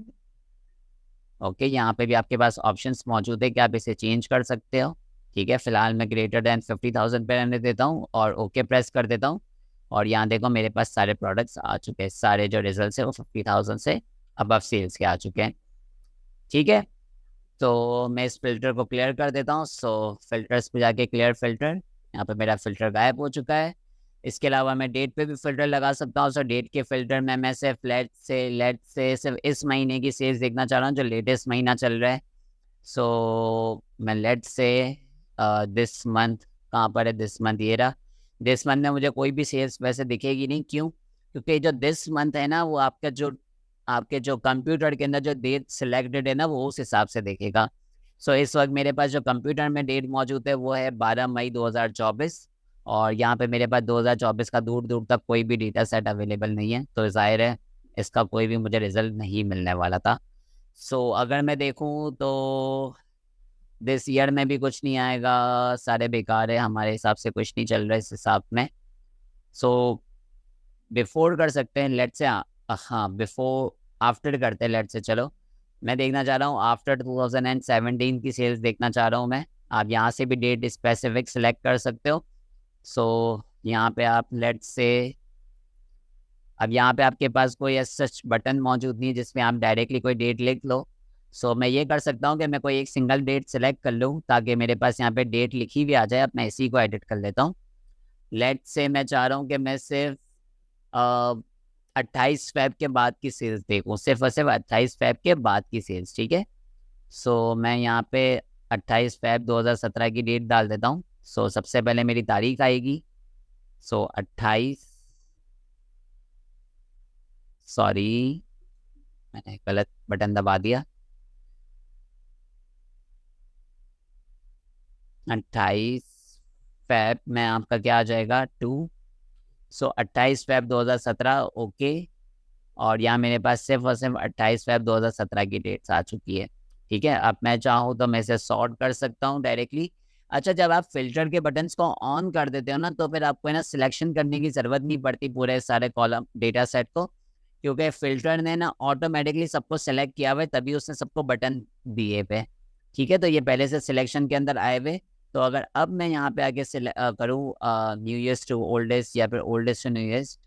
ओके, यहाँ पे भी आपके पास ऑप्शंस मौजूद है कि आप इसे चेंज कर सकते हो। ठीक है, फिलहाल मैं ग्रेटर देन 50,000 पे रहने देता हूँ और ओके प्रेस कर देता हूँ। और यहाँ देखो मेरे पास सारे प्रोडक्ट्स आ चुके हैं, सारे जो रिजल्ट्स है वो 50,000 से अबव सेल्स के आ चुके हैं। ठीक है, तो मैं इस फिल्टर को क्लियर कर देता हूँ। सो फिल्टर्स पे जाके क्लियर फिल्टर, यहाँ पे मेरा फिल्टर गायब हो चुका है। इसके अलावा मैं डेट पे भी फिल्टर लगा सकता हूँ। सो डेट के फिल्टर में मैं सिर्फ लेट से सिर्फ इस महीने की सेल्स देखना चाह रहा हूँ जो लेटेस्ट महीना चल रहा है। सो मैं लेट से दिस मंथ, कहाँ पर है दिस मंथ, ये रहा। दिस मंथ में मुझे कोई भी सेल्स वैसे दिखेगी नहीं, क्यों? क्योंकि जो दिस मंथ है ना वो आपके जो कंप्यूटर के अंदर जो डेट सिलेक्टेड है ना वो उस हिसाब से देखेगा। सो इस वक्त मेरे पास जो कंप्यूटर में डेट मौजूद है वो है 12 मई 2024। और यहाँ पे मेरे पास 2024 का दूर दूर तक कोई भी डेटा सेट अवेलेबल नहीं है, तो जाहिर है इसका कोई भी मुझे रिजल्ट नहीं मिलने वाला था। सो अगर मैं देखूँ तो दिस ईयर में भी कुछ नहीं आएगा, सारे बेकार है, हमारे हिसाब से कुछ नहीं चल रहा है इस हिसाब में। सो बिफोर कर सकते हैं, लेट से, हाँ बिफोर आफ्टर करते हैं, लेट से। चलो मैं देखना चाह रहा हूँ आफ्टर 2017 की सेल्स देखना चाह रहा हूँ मैं। आप यहाँ से भी डेट स्पेसिफिक सेलेक्ट कर सकते हो। सो यहाँ पे आप लेट से, अब यहाँ पे आपके पास कोई सच बटन मौजूद नहीं है जिसमें आप डायरेक्टली कोई डेट लिख लो। सो मैं ये कर सकता हूँ कि मैं कोई एक सिंगल डेट सेलेक्ट कर लूँ ताकि मेरे पास यहाँ पे डेट लिखी भी आ जाए। अब मैं इसी को एडिट कर लेता हूँ। लेट से मैं चाह रहा हूँ कि मैं सिर्फ 28 फेब के बाद की सेल्स देखूँ, सिर्फ और सिर्फ 28 फेब के बाद की सेल्स। ठीक है, सो मैं यहाँ पे 28 फेब 2017 की डेट डाल देता हूँ। सो सबसे पहले मेरी तारीख आएगी। सो 28, सॉरी मैंने गलत बटन दबा दिया। 28 फेब में आपका क्या आ जाएगा, 2। सो 28 फेब 2017, ओके। और यहाँ मेरे पास सिर्फ और सिर्फ 28 फेब 2017 की डेट्स आ चुकी है। ठीक है, अब मैं चाहूँ तो मैं इसे सॉर्ट कर सकता हूँ डायरेक्टली। अच्छा, जब आप फिल्टर के बटन्स को ऑन कर देते हो ना तो फिर आपको है ना सिलेक्शन करने की ज़रूरत नहीं पड़ती पूरे सारे कॉलम डेटा सेट को, क्योंकि फिल्टर ने ना ऑटोमेटिकली सबको सेलेक्ट किया हुआ है, तभी उसने सबको बटन दिए पे। ठीक है, तो ये पहले से सिलेक्शन के अंदर आए हुए। तो अगर अब मैं यहाँ पे आगे करूँ न्यू ईयर्स टू ओल्डेस्ट या फिर ओल्डेस्ट टू न्यूएस्ट,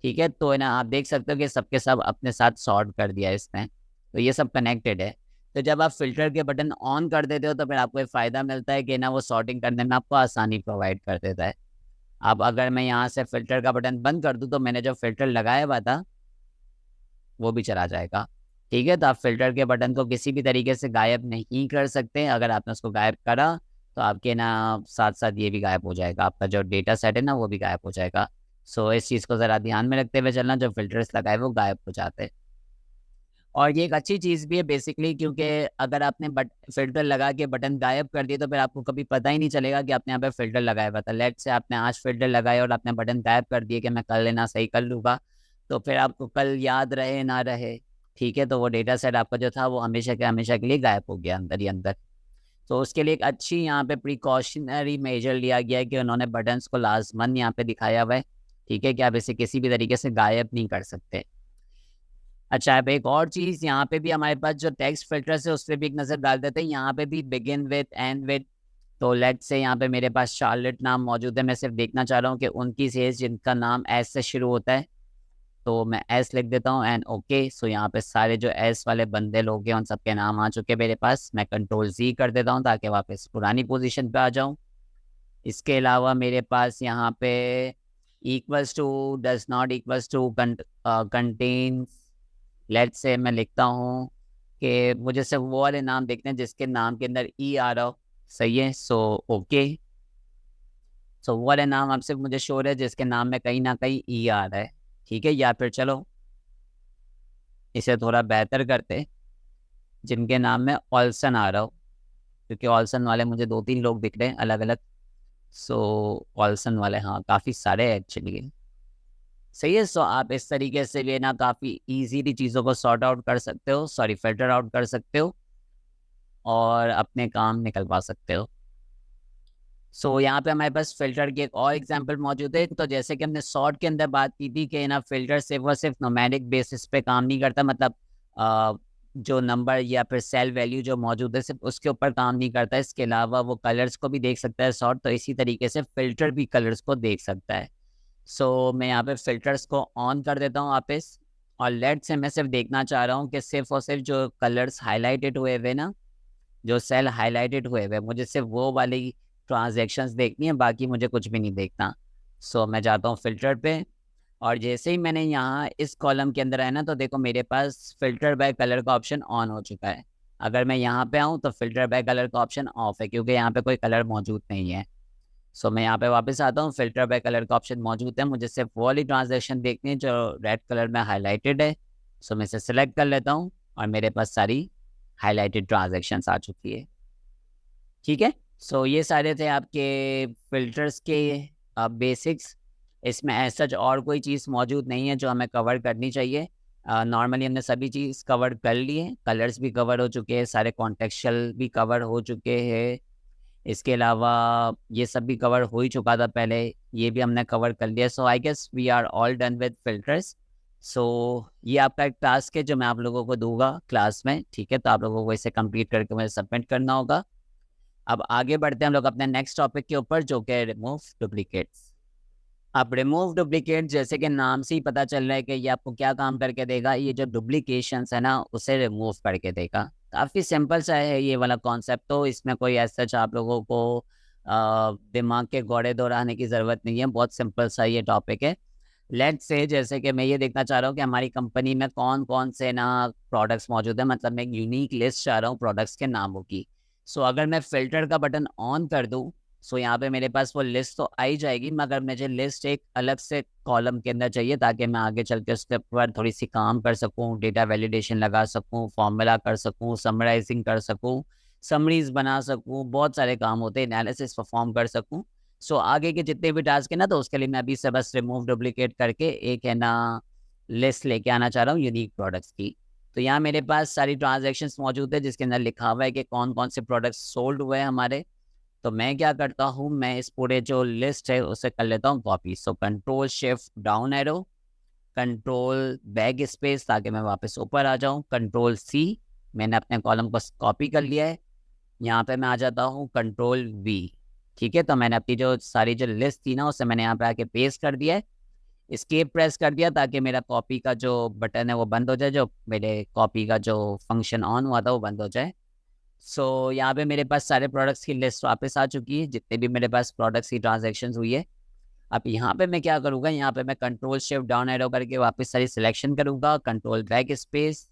ठीक है, तो है ना आप देख सकते हो कि सबके सब अपने साथ सॉर्ट कर दिया इसने, तो ये सब कनेक्टेड है। तो जब आप फिल्टर के बटन ऑन कर देते हो तो फिर आपको एक फ़ायदा मिलता है कि ना वो सॉर्टिंग करने में आपको आसानी प्रोवाइड कर देता है। अब अगर मैं यहाँ से फिल्टर का बटन बंद कर दूँ तो मैंने जो फिल्टर लगाया हुआ था वो भी चला जाएगा। ठीक है, तो आप फिल्टर के बटन को किसी भी तरीके से गायब नहीं कर सकते। अगर आपने उसको गायब करा तो आपके ना साथ साथ ये भी गायब हो जाएगा, आपका जो डेटा सेट है ना वो भी गायब हो जाएगा। सो इस चीज़ को ज़रा ध्यान में रखते हुए चलना, जो फिल्टर्स लगाए वो गायब हो जाते हैं। और ये एक अच्छी चीज़ भी है बेसिकली, क्योंकि अगर आपने फिल्टर लगा के बटन गायब कर दिए तो फिर आपको कभी पता ही नहीं चलेगा कि आपने यहाँ पे फिल्टर लगाया हुआ था। लेट से आपने आज फिल्टर लगाया और आपने बटन गायब कर दिए कि मैं कल लेना सही कर लूँगा, तो फिर आपको कल याद रहे ना रहे, ठीक है, तो वो डेटा सेट आपका जो था वो हमेशा के लिए गायब हो गया अंदर ही अंदर। तो उसके लिए एक अच्छी यहाँ पे प्रिकॉशनरी मेजर लिया गया है कि उन्होंने बटन्स को लाजमन यहाँ पे दिखाया हुआ है। ठीक है, कि आप इसे किसी भी तरीके से गायब नहीं कर सकते। अच्छा, अब एक और चीज़, यहाँ पे भी हमारे पास जो टेक्स्ट फिल्टर्स है उस पर भी एक नज़र डाल देते हैं। यहाँ पे भी बिगिन विद एंड विद, तो लेट्स से यहाँ पे मेरे पास शार्लेट नाम मौजूद है। मैं सिर्फ देखना चाह रहा हूँ कि उनकी सेज जिनका नाम एस से शुरू होता है, तो मैं एस लिख देता हूँ एंड ओके। सो यहाँ पे सारे जो एस वाले बंदे लोग हैं उन सबके नाम आ चुके हैं मेरे पास। मैं कंट्रोल Z कर देता हूँ ताकि वापस पुरानी पोजीशन पे आ जाऊँ। इसके अलावा मेरे पास यहाँ पे equals to, does not equals to, contain, let's say मैं लिखता हूँ कि मुझे सिर्फ वो वाले नाम देखने हैं जिसके नाम के अंदर ई आ रहा हो। सही है, सो ओके। सो वो वाले नाम अब सिर्फ मुझे शोर है जिसके नाम में कहीं ना कहीं ई आ रहा है। ठीक है, या फिर चलो इसे थोड़ा बेहतर करते, जिनके नाम में ऑल्सन आ रहा हो, क्योंकि ऑल्सन वाले मुझे 2-3 लोग दिख रहे हैं अलग अलग। सो ऑल्सन वाले, हाँ काफ़ी सारे एक्चुअली। सही है। सो आप इस तरीके से भी ना काफ़ी इजीली चीज़ों को सॉर्ट आउट कर सकते हो, सॉरी फिल्टर आउट कर सकते हो और अपने काम निकलवा सकते हो। सो यहाँ पे हमारे पास फिल्टर की एक और एग्जांपल मौजूद है। तो जैसे कि हमने सॉर्ट के अंदर बात की थी कि ना फिल्टर सिर्फ और सिर्फ न्यूमेरिक बेसिस पे काम नहीं करता, मतलब अ, जो नंबर या फिर सेल वैल्यू जो मौजूद है सिर्फ उसके ऊपर काम नहीं करता, इसके अलावा वो कलर्स को भी देख सकता है सॉर्ट। तो इसी तरीके से फिल्टर भी कलर्स को देख सकता है। सो मैं यहाँ पे फिल्टर्स को ऑन कर देता हूँ वापस, और लेट से मैं सिर्फ देखना चाह रहा हूँ कि सिर्फ और सिर्फ जो कलर्स हाईलाइटेड हुए हुए ना, जो सेल हाईलाइटेड हुए हुए, मुझे सिर्फ वो वाली ट्रांजैक्शंस देखनी है, बाकी मुझे कुछ भी नहीं देखना। सो मैं जाता हूँ फिल्टर पे, और जैसे ही मैंने यहाँ इस कॉलम के अंदर आया ना, तो देखो मेरे पास फिल्टर बाय कलर का ऑप्शन ऑन हो चुका है। अगर मैं यहाँ पे आऊँ तो फिल्टर बाय कलर का ऑप्शन ऑफ है, क्योंकि यहाँ पे कोई कलर मौजूद नहीं है। सो मैं यहाँ पे वापस आता हूँ, फिल्टर बाय कलर का ऑप्शन मौजूद है, मुझे सिर्फ वो वाली ट्रांजैक्शन देखनी है जो रेड कलर में हाईलाइटेड है। सो मैं इसे सेलेक्ट कर लेता हूँ और मेरे पास सारी हाईलाइटेड ट्रांजैक्शंस आ चुकी है। ठीक है। सो ये सारे थे आपके फिल्टर्स के बेसिक्स। इसमें ऐसा और कोई चीज़ मौजूद नहीं है जो हमें कवर करनी चाहिए। नॉर्मली हमने सभी चीज़ कवर कर ली है, कलर्स भी कवर हो चुके हैं, सारे कॉन्टेक्चुअल भी कवर हो चुके हैं। इसके अलावा ये सब भी कवर हो ही चुका था पहले, ये भी हमने कवर कर लिया। So I guess we are all done with filters. सो ये आपका एक टास्क है जो मैं आप लोगों को दूंगा क्लास में, ठीक है? तो आप लोगों को इसे कंप्लीट करके मुझे सबमिट करना होगा। अब आगे बढ़ते हैं हम लोग अपने नेक्स्ट टॉपिक के ऊपर, जो कि रिमूव डुप्लीकेट्स। अब रिमूव डुप्लीकेट, जैसे कि नाम से ही पता चल रहा है कि ये आपको क्या काम करके देगा, ये जो डुप्लीकेशंस है ना उसे रिमूव करके देगा। काफ़ी सिंपल सा है ये वाला कॉन्सेप्ट, तो इसमें कोई ऐसा आप लोगों को दिमाग के घोड़े दौड़ाने की ज़रूरत नहीं है, बहुत सिंपल सा ये टॉपिक है। लेट्स से जैसे कि मैं ये देखना चाह रहा हूँ कि हमारी कंपनी में कौन कौन से ना प्रोडक्ट्स मौजूद है, मतलब मैं एक यूनिक लिस्ट चाह रहा हूँ प्रोडक्ट्स के नामों की। सो अगर मैं फिल्टर का बटन ऑन कर दूँ, सो यहाँ पे मेरे पास वो लिस्ट तो आई जाएगी, मगर मुझे लिस्ट एक अलग से कॉलम के अंदर चाहिए, ताकि मैं आगे चल के उसके ऊपर थोड़ी सी काम कर सकूँ, डेटा वैलिडेशन लगा सकूँ, फॉर्मूला कर सकूँ, समराइजिंग कर सकूँ, समरीज बना सकूँ, बहुत सारे काम होते हैं, एनालिसिस परफॉर्म कर सकूँ। सो आगे के जितने भी टास्क है ना, तो उसके लिए मैं अभी से बस रिमूव डुप्लीकेट करके एक है ना लिस्ट लेके आना चाह रहा हूँ यूनिक प्रोडक्ट्स की। तो यहाँ मेरे पास सारी ट्रांजैक्शंस मौजूद है जिसके अंदर लिखा हुआ है कि कौन कौन से प्रोडक्ट्स सोल्ड हुए हैं हमारे। तो मैं क्या करता हूँ, मैं इस पूरे जो लिस्ट है उसे कर लेता हूँ copy. So control shift down arrow, control back space ताकि मैं वापस ऊपर आ जाऊँ, कंट्रोल सी, मैंने अपने कॉलम को कॉपी कर लिया है। यहाँ पे मैं आ जाता हूँ कंट्रोल वी। ठीक है, तो मैंने अपनी जो सारी जो लिस्ट थी ना उसे मैंने यहाँ पे आके पेस्ट कर दिया है, एस्केप प्रेस कर दिया ताकि मेरा कॉपी का जो बटन है वो बंद हो जाए, जो मेरे कॉपी का जो फंक्शन ऑन हुआ था वो बंद हो जाए। सो यहाँ पे मेरे पास सारे प्रोडक्ट्स की लिस्ट वापस आ चुकी है, जितने भी मेरे पास प्रोडक्ट्स की ट्रांजेक्शन हुई है। अब यहाँ पे मैं क्या करूँगा, यहाँ पे मैं कंट्रोल शिफ्ट डाउन एरो करके वापस सारी सिलेक्शन करूँगा, कंट्रोल बैक स्पेस,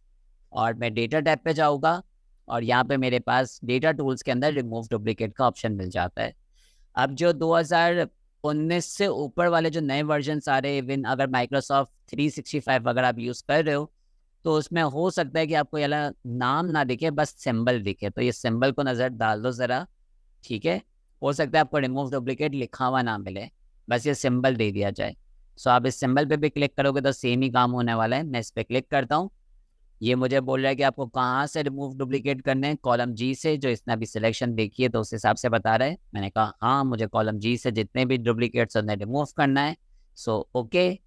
और मैं डेटा टैब पे जाऊँगा, और यहाँ पे मेरे पास डेटा टूल्स के अंदर रिमूव डुप्लीकेट का ऑप्शन मिल जाता है। अब जो 2019 से ऊपर वाले जो नए वर्जन आ रहे हैं, इवन अगर माइक्रोसॉफ्ट 365 अगर आप यूज़ कर रहे हो, तो उसमें हो सकता है कि आपको ये वाला नाम ना दिखे, बस सिंबल दिखे। तो ये सिंबल को नज़र डाल दो ज़रा, ठीक है? हो सकता है आपको रिमूव डुप्लीकेट लिखा हुआ ना मिले, बस ये सिंबल दे दिया जाए। सो आप इस सिंबल पे भी क्लिक करोगे तो सेम ही काम होने वाला है। मैं इस पर क्लिक करता हूँ, ये मुझे बोल रहा है कि आपको कहाँ से रिमूव डुप्लीकेट करने हैं, कॉलम जी से, जो इसने अभी सिलेक्शन देखी है तो उस हिसाब से बता रहा है। मैंने कहा हाँ, मुझे कॉलम जी से जितने भी डुप्लीकेट्स उन्हें रिमूव करना है। So okay.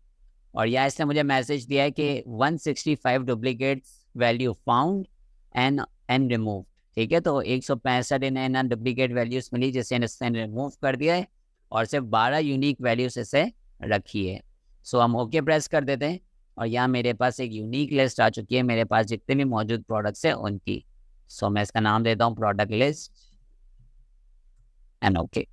और यहाँ इसने मुझे मैसेज दिया है कि 165 duplicates value found and and remove. ठीक है, तो 165 इन्हें डुप्लीकेट वैल्यूज मिली जिसे इसने रिमूव कर दिया है, और सिर्फ 12 यूनिक वैल्यूज इसे रखी है। सो हम ओके प्रेस कर देते हैं, और यहाँ मेरे पास एक यूनिक लिस्ट आ चुकी है, मेरे पास जितने भी मौजूद प्रोडक्ट्स हैं उनकी। सो मैं इसका नाम देता हूँ प्रोडक्ट लिस्ट एंड ओके।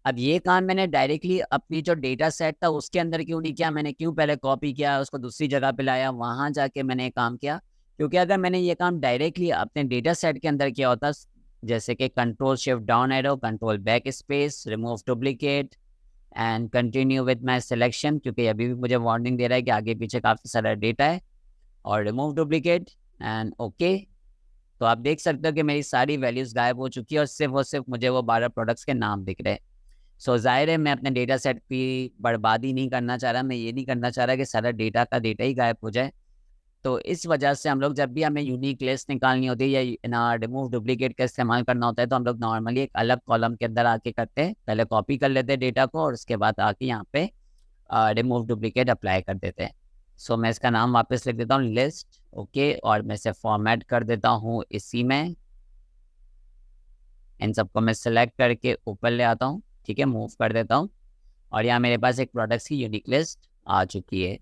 अब ये काम मैंने डायरेक्टली अपनी जो डेटा सेट था उसके अंदर क्यों नहीं किया, मैंने क्यों पहले कॉपी किया, उसको दूसरी जगह पे लाया, वहां जाके मैंने काम किया? क्योंकि अगर मैंने ये काम डायरेक्टली अपने डेटा सेट के अंदर किया होता, जैसे कि control shift down arrow, control back space, remove duplicate and continue with my selection, क्योंकि अभी भी मुझे वार्निंग दे रहा है कि आगे पीछे काफ़ी सारा डेटा है, और रिमूव डुप्लीकेट एंड ओके। तो आप देख सकते हो कि मेरी सारी वैल्यूज गायब हो चुकी है और सिर्फ मुझे वो 12 प्रोडक्ट्स के नाम दिख रहे हैं। सो जाहिर है मैं अपने डेटा सेट की बर्बादी नहीं करना चाह रहा, मैं ये नहीं करना चाह रहा कि सारा डेटा का डेटा ही गायब हो जाए। तो इस वजह से हम लोग जब भी हमें यूनिक लिस्ट निकालनी होती है या ना रिमूव डुप्लीकेट का इस्तेमाल करना होता है, तो हम लोग नॉर्मली एक अलग कॉलम के अंदर आके करते हैं, पहले कॉपी कर लेते हैं डेटा को और उसके बाद आके यहाँ पे रिमूव डुप्लीकेट अप्लाई कर देते हैं। सो मैं इसका नाम वापस लिख देता हूँ लिस्ट, ओके, और मैं इसे फॉर्मेट कर देता हूँ इसी में। इन सबको मैं सिलेक्ट करके ऊपर ले आता हूँ, ठीक है, मूव कर देता हूँ और यहाँ मेरे पास एक प्रोडक्ट्स की यूनिक लिस्ट आ चुकी है।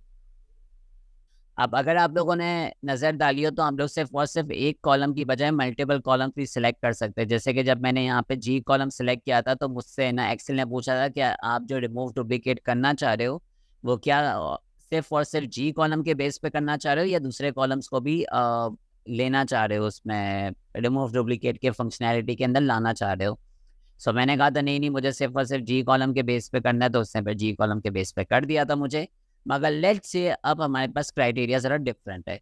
अब अगर आप लोगों ने नज़र डाली हो तो हम लोग सिर्फ और सिर्फ एक कॉलम की बजाय मल्टीपल कॉलम भी सिलेक्ट कर सकते हैं। जैसे कि जब मैंने यहाँ पे जी कॉलम सिलेक्ट किया था तो मुझसे ना एक्सेल ने पूछा था कि आप जो रिमूव डुप्लीकेट करना चाह रहे हो वो क्या सिर्फ और सिर्फ जी कॉलम के बेस पे करना चाह रहे हो या दूसरे कॉलम्स को भी लेना चाह रहे हो, उसमें रिमूव डुप्लीकेट के फंक्शनैलिटी के अंदर लाना चाह रहे हो। सो मैंने कहा था नहीं नहीं, मुझे सिर्फ और सिर्फ जी कॉलम के बेस पे करना है, तो उसने फिर जी कॉलम के बेस पे कर दिया था मुझे। मगर लेट्स से अब हमारे पास क्राइटेरिया ज़रा डिफरेंट है।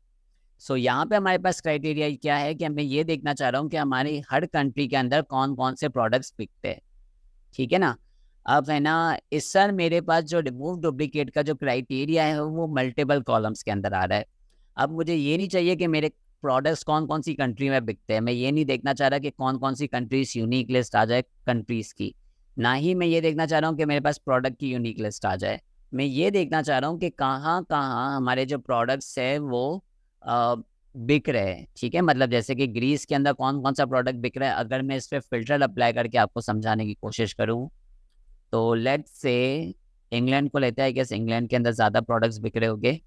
सो यहाँ पे हमारे पास क्राइटेरिया क्या है कि मैं ये देखना चाह रहा हूँ कि हमारी हर कंट्री के अंदर कौन कौन से प्रोडक्ट्स बिकते हैं, ठीक है ना। अब है ना, इस सर मेरे पास जो रिमूव डुप्लीकेट का जो क्राइटेरिया है वो मल्टीपल कॉलम्स के अंदर आ रहा है। अब मुझे ये नहीं चाहिए कि मेरे प्रोडक्ट्स कौन कौन सी कंट्री में बिकते हैं, मैं ये नहीं देखना चाह रहा कि कौन कौन सी कंट्रीज यूनिक लिस्ट आ जाए कंट्रीज की, ना ही मैं ये देखना चाह रहा हूँ कि मेरे पास प्रोडक्ट की यूनिक लिस्ट आ जाए। मैं ये देखना चाह रहा हूँ कि कहाँ कहाँ हमारे जो प्रोडक्ट्स है वो बिक रहे हैं, ठीक है। मतलब जैसे कि ग्रीस के अंदर कौन कौन सा प्रोडक्ट बिक रहा है, अगर मैं इस पर फिल्टर अप्लाई करके आपको समझाने की कोशिश करूँ तो लेट्स से इंग्लैंड को लेते हैं। गेस इंग्लैंड के अंदर ज़्यादा प्रोडक्ट्स बिक रहे होंगे,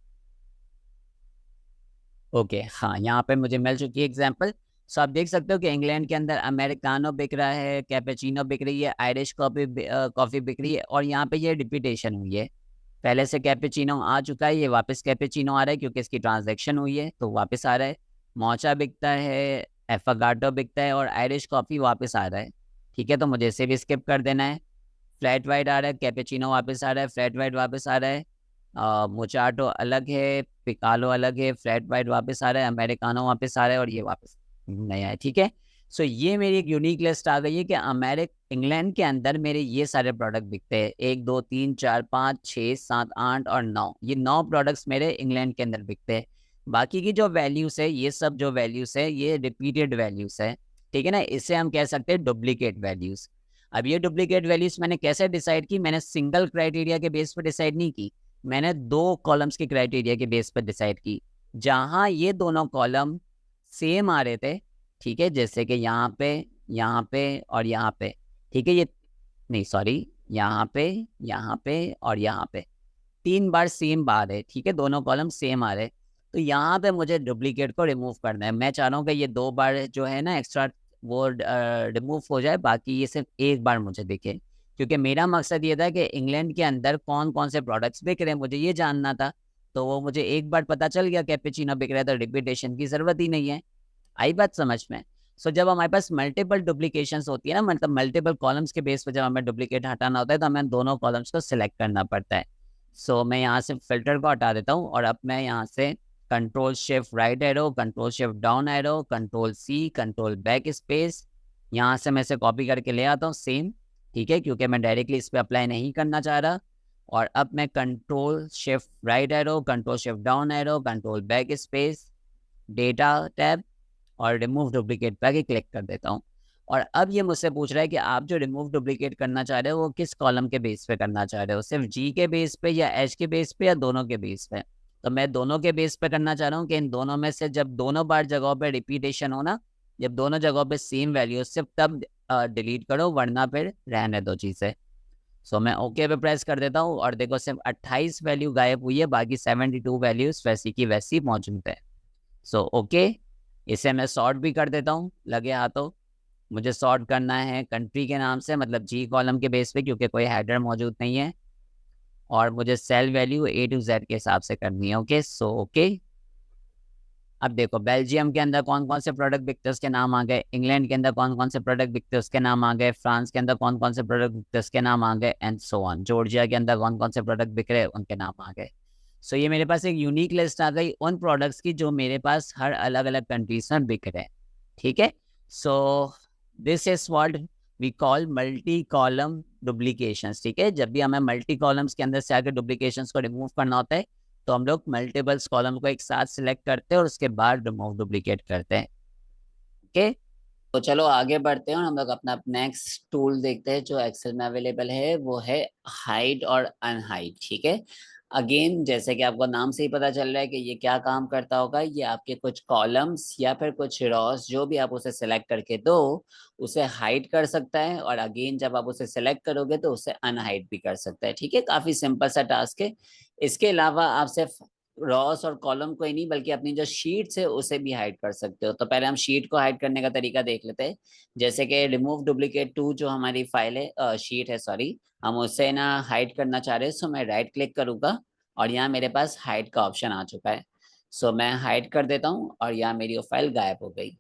ओके, हाँ, यहाँ पे मुझे मिल चुकी है एग्जांपल। सो आप देख सकते हो कि इंग्लैंड के अंदर अमेरिकानो बिक रहा है, कैपेचिनो बिक रही है, आयरिश कॉफ़ी बिक रही है और यहाँ पे ये रिपीटेशन हुई है। पहले से कैपेचिनो आ चुका है, ये वापस कैपेचिनो आ रहा है क्योंकि इसकी ट्रांजैक्शन हुई है तो वापस आ रहा है। मोचा बिकता है, एफागाटो बिकता है और आयरिश कॉफ़ी वापस आ रहा है, ठीक है, तो मुझे इसे भी स्किप कर देना है। फ्लैट वाइट आ रहा है, कैपेचिनो वापस आ रहा है, फ्लैट वाइट वापस आ रहा है, मोचाटो अलग है, पिकालो अलग है, फ्लैट वाइट वापस आ रहा है, अमेरिकानो वापस आ रहा है और ये वापस नया है, ठीक है। सो ये मेरी एक यूनिक लिस्ट आ गई है कि इंग्लैंड के अंदर मेरे ये सारे प्रोडक्ट बिकते हैं, 1 2 3 4 5 6 7 8 और 9, ये 9 प्रोडक्ट्स मेरे इंग्लैंड के अंदर बिकते हैं। बाकी की जो वैल्यूज है, ये सब जो वैल्यूज है ये रिपीटेड वैल्यूज है, ठीक है ना, इसे हम कह सकते हैं डुप्लीकेट वैल्यूज। अब ये डुप्लीकेट वैल्यूज मैंने कैसे डिसाइड की, मैंने सिंगल क्राइटेरिया के बेस पर डिसाइड नहीं की, मैंने 2 कॉलम्स के क्राइटेरिया के बेस पर डिसाइड की। जहां ये दोनों कॉलम सेम आ रहे थे, ठीक है, जैसे कि यहाँ पे और यहाँ पे, ठीक है, ये नहीं सॉरी, यहाँ पे और यहाँ पे 3 बार सेम बार है, ठीक है, दोनों कॉलम सेम आ रहे। तो यहाँ पे मुझे डुप्लीकेट को रिमूव करना है। मैं चाह रहा हूँ कि ये 2 बार जो है ना एक्स्ट्रा वो रिमूव हो जाए, बाकी ये सिर्फ एक बार मुझे दिखे, क्योंकि मेरा मकसद ये था कि इंग्लैंड के अंदर कौन कौन से प्रोडक्ट्स बिक रहे हैं मुझे ये जानना था। तो वो मुझे एक बार पता चल गया कैपेचिनो बिक रहा है तो रिपीटेशन की जरूरत ही नहीं है। आई बात समझ में। सो जब हमारे पास मल्टीपल डुप्लीकेशंस होती है ना, मतलब मल्टीपल कॉलम्स के बेस पे जब हमें डुप्लीकेट हटाना होता है तो हमें दोनों कॉलम्स को सिलेक्ट करना पड़ता है। सो मैं यहाँ से फिल्टर को हटा देता हूँ और अब मैं यहाँ से control shift right arrow, control shift down arrow, control C, control backspace, यहाँ से मैं इसे कॉपी करके ले आता हूँ सेम, ठीक है, क्योंकि मैं डायरेक्टली इस पर अप्लाई नहीं करना चाह रहा। और अब मैं control shift right arrow, control shift down arrow, control back space, data tab और रिमूव डुप्लीकेट पे आके क्लिक कर देता हूँ। और अब ये मुझसे पूछ रहा है कि आप जो रिमूव डुप्लीकेट करना चाह रहे हो वो किस कॉलम के बेस पे करना चाह रहे हो, सिर्फ जी के बेस पे या एच के बेस पे या दोनों के बेस पे। तो मैं दोनों के बेस पे करना चाह रहा हूँ कि इन दोनों में से जब दोनों बार जगहों पे रिपीटेशन हो ना, जब दोनों जगहों पे सेम वैल्यू सिर्फ तब डिलीट करो, वरना फिर रहने दो चीज़ें। सो मैं ओके पे प्रेस कर देता हूँ और देखो सिर्फ 28 वैल्यू गायब हुई है, बाकी 72 वैल्यूज वैसी की वैसी मौजूद है। सो ओके, इसे मैं सॉर्ट भी कर देता हूँ लगे हाथों। मुझे सॉर्ट करना है कंट्री के नाम से, मतलब जी कॉलम के बेस पे, क्योंकि कोई हेडर मौजूद नहीं है, और मुझे cell value A to Z के हिसाब से करनी है। Okay, so okay. अब देखो बेल्जियम के अंदर कौन कौन से प्रोडक्ट बिकते हैं उसके नाम आ गए, इंग्लैंड के अंदर कौन कौन से प्रोडक्ट बिकते हैं उसके नाम आ गए, फ्रांस के अंदर कौन कौन से प्रोडक्ट बिकते हैं उसके नाम आ गए, एंड सो ऑन। जॉर्जिया के अंदर कौन कौन से प्रोडक्ट बिक रहे हैं उनके नाम आ गए। सो ये मेरे पास एक यूनिक लिस्ट आ गई उन प्रोडक्ट्स की जो मेरे पास हर अलग अलग कंट्रीज में बिक रहे हैं, ठीक है। So this is what we call multi column duplications. ठीक है, जब भी हमें मल्टी कॉलम्स के अंदर से आके डुप्लीकेशंस को रिमूव करना होता है तो हम लोग मल्टीपल्स कॉलम को एक साथ सिलेक्ट करते हैं और उसके बाद रिमूव डुप्लीकेट करते हैं। ओके, तो चलो आगे बढ़ते हैं और हम लोग अपना नेक्स्ट टूल देखते हैं जो एक्सेल में अवेलेबल है, वो है हाइड और अनहाइड। ठीक है, अगेन जैसे कि आपको नाम से ही पता चल रहा है कि ये क्या काम करता होगा, ये आपके कुछ कॉलम्स या फिर कुछ रॉस जो भी आप उसे सेलेक्ट करके दो उसे हाइड कर सकता है, और अगेन जब आप उसे सेलेक्ट करोगे तो उसे अनहाइड भी कर सकता है। ठीक है, काफी सिंपल सा टास्क है। इसके अलावा आप सिर्फ रॉस और कॉलम को ही नहीं बल्कि अपनी जो शीट्स है उसे भी हाइड कर सकते हो। तो पहले हम शीट को हाइड करने का तरीका देख लेते हैं। जैसे कि रिमूव डुप्लीकेट टू जो हमारी फाइल है, शीट है सॉरी, हम उसे ना हाइड करना चाह रहे हैं। सो मैं राइट क्लिक करूंगा और यहाँ मेरे पास हाइड का ऑप्शन आ चुका है। सो मैं हाइड कर देता हूँ और यहाँ मेरी वो फाइल गायब हो गई।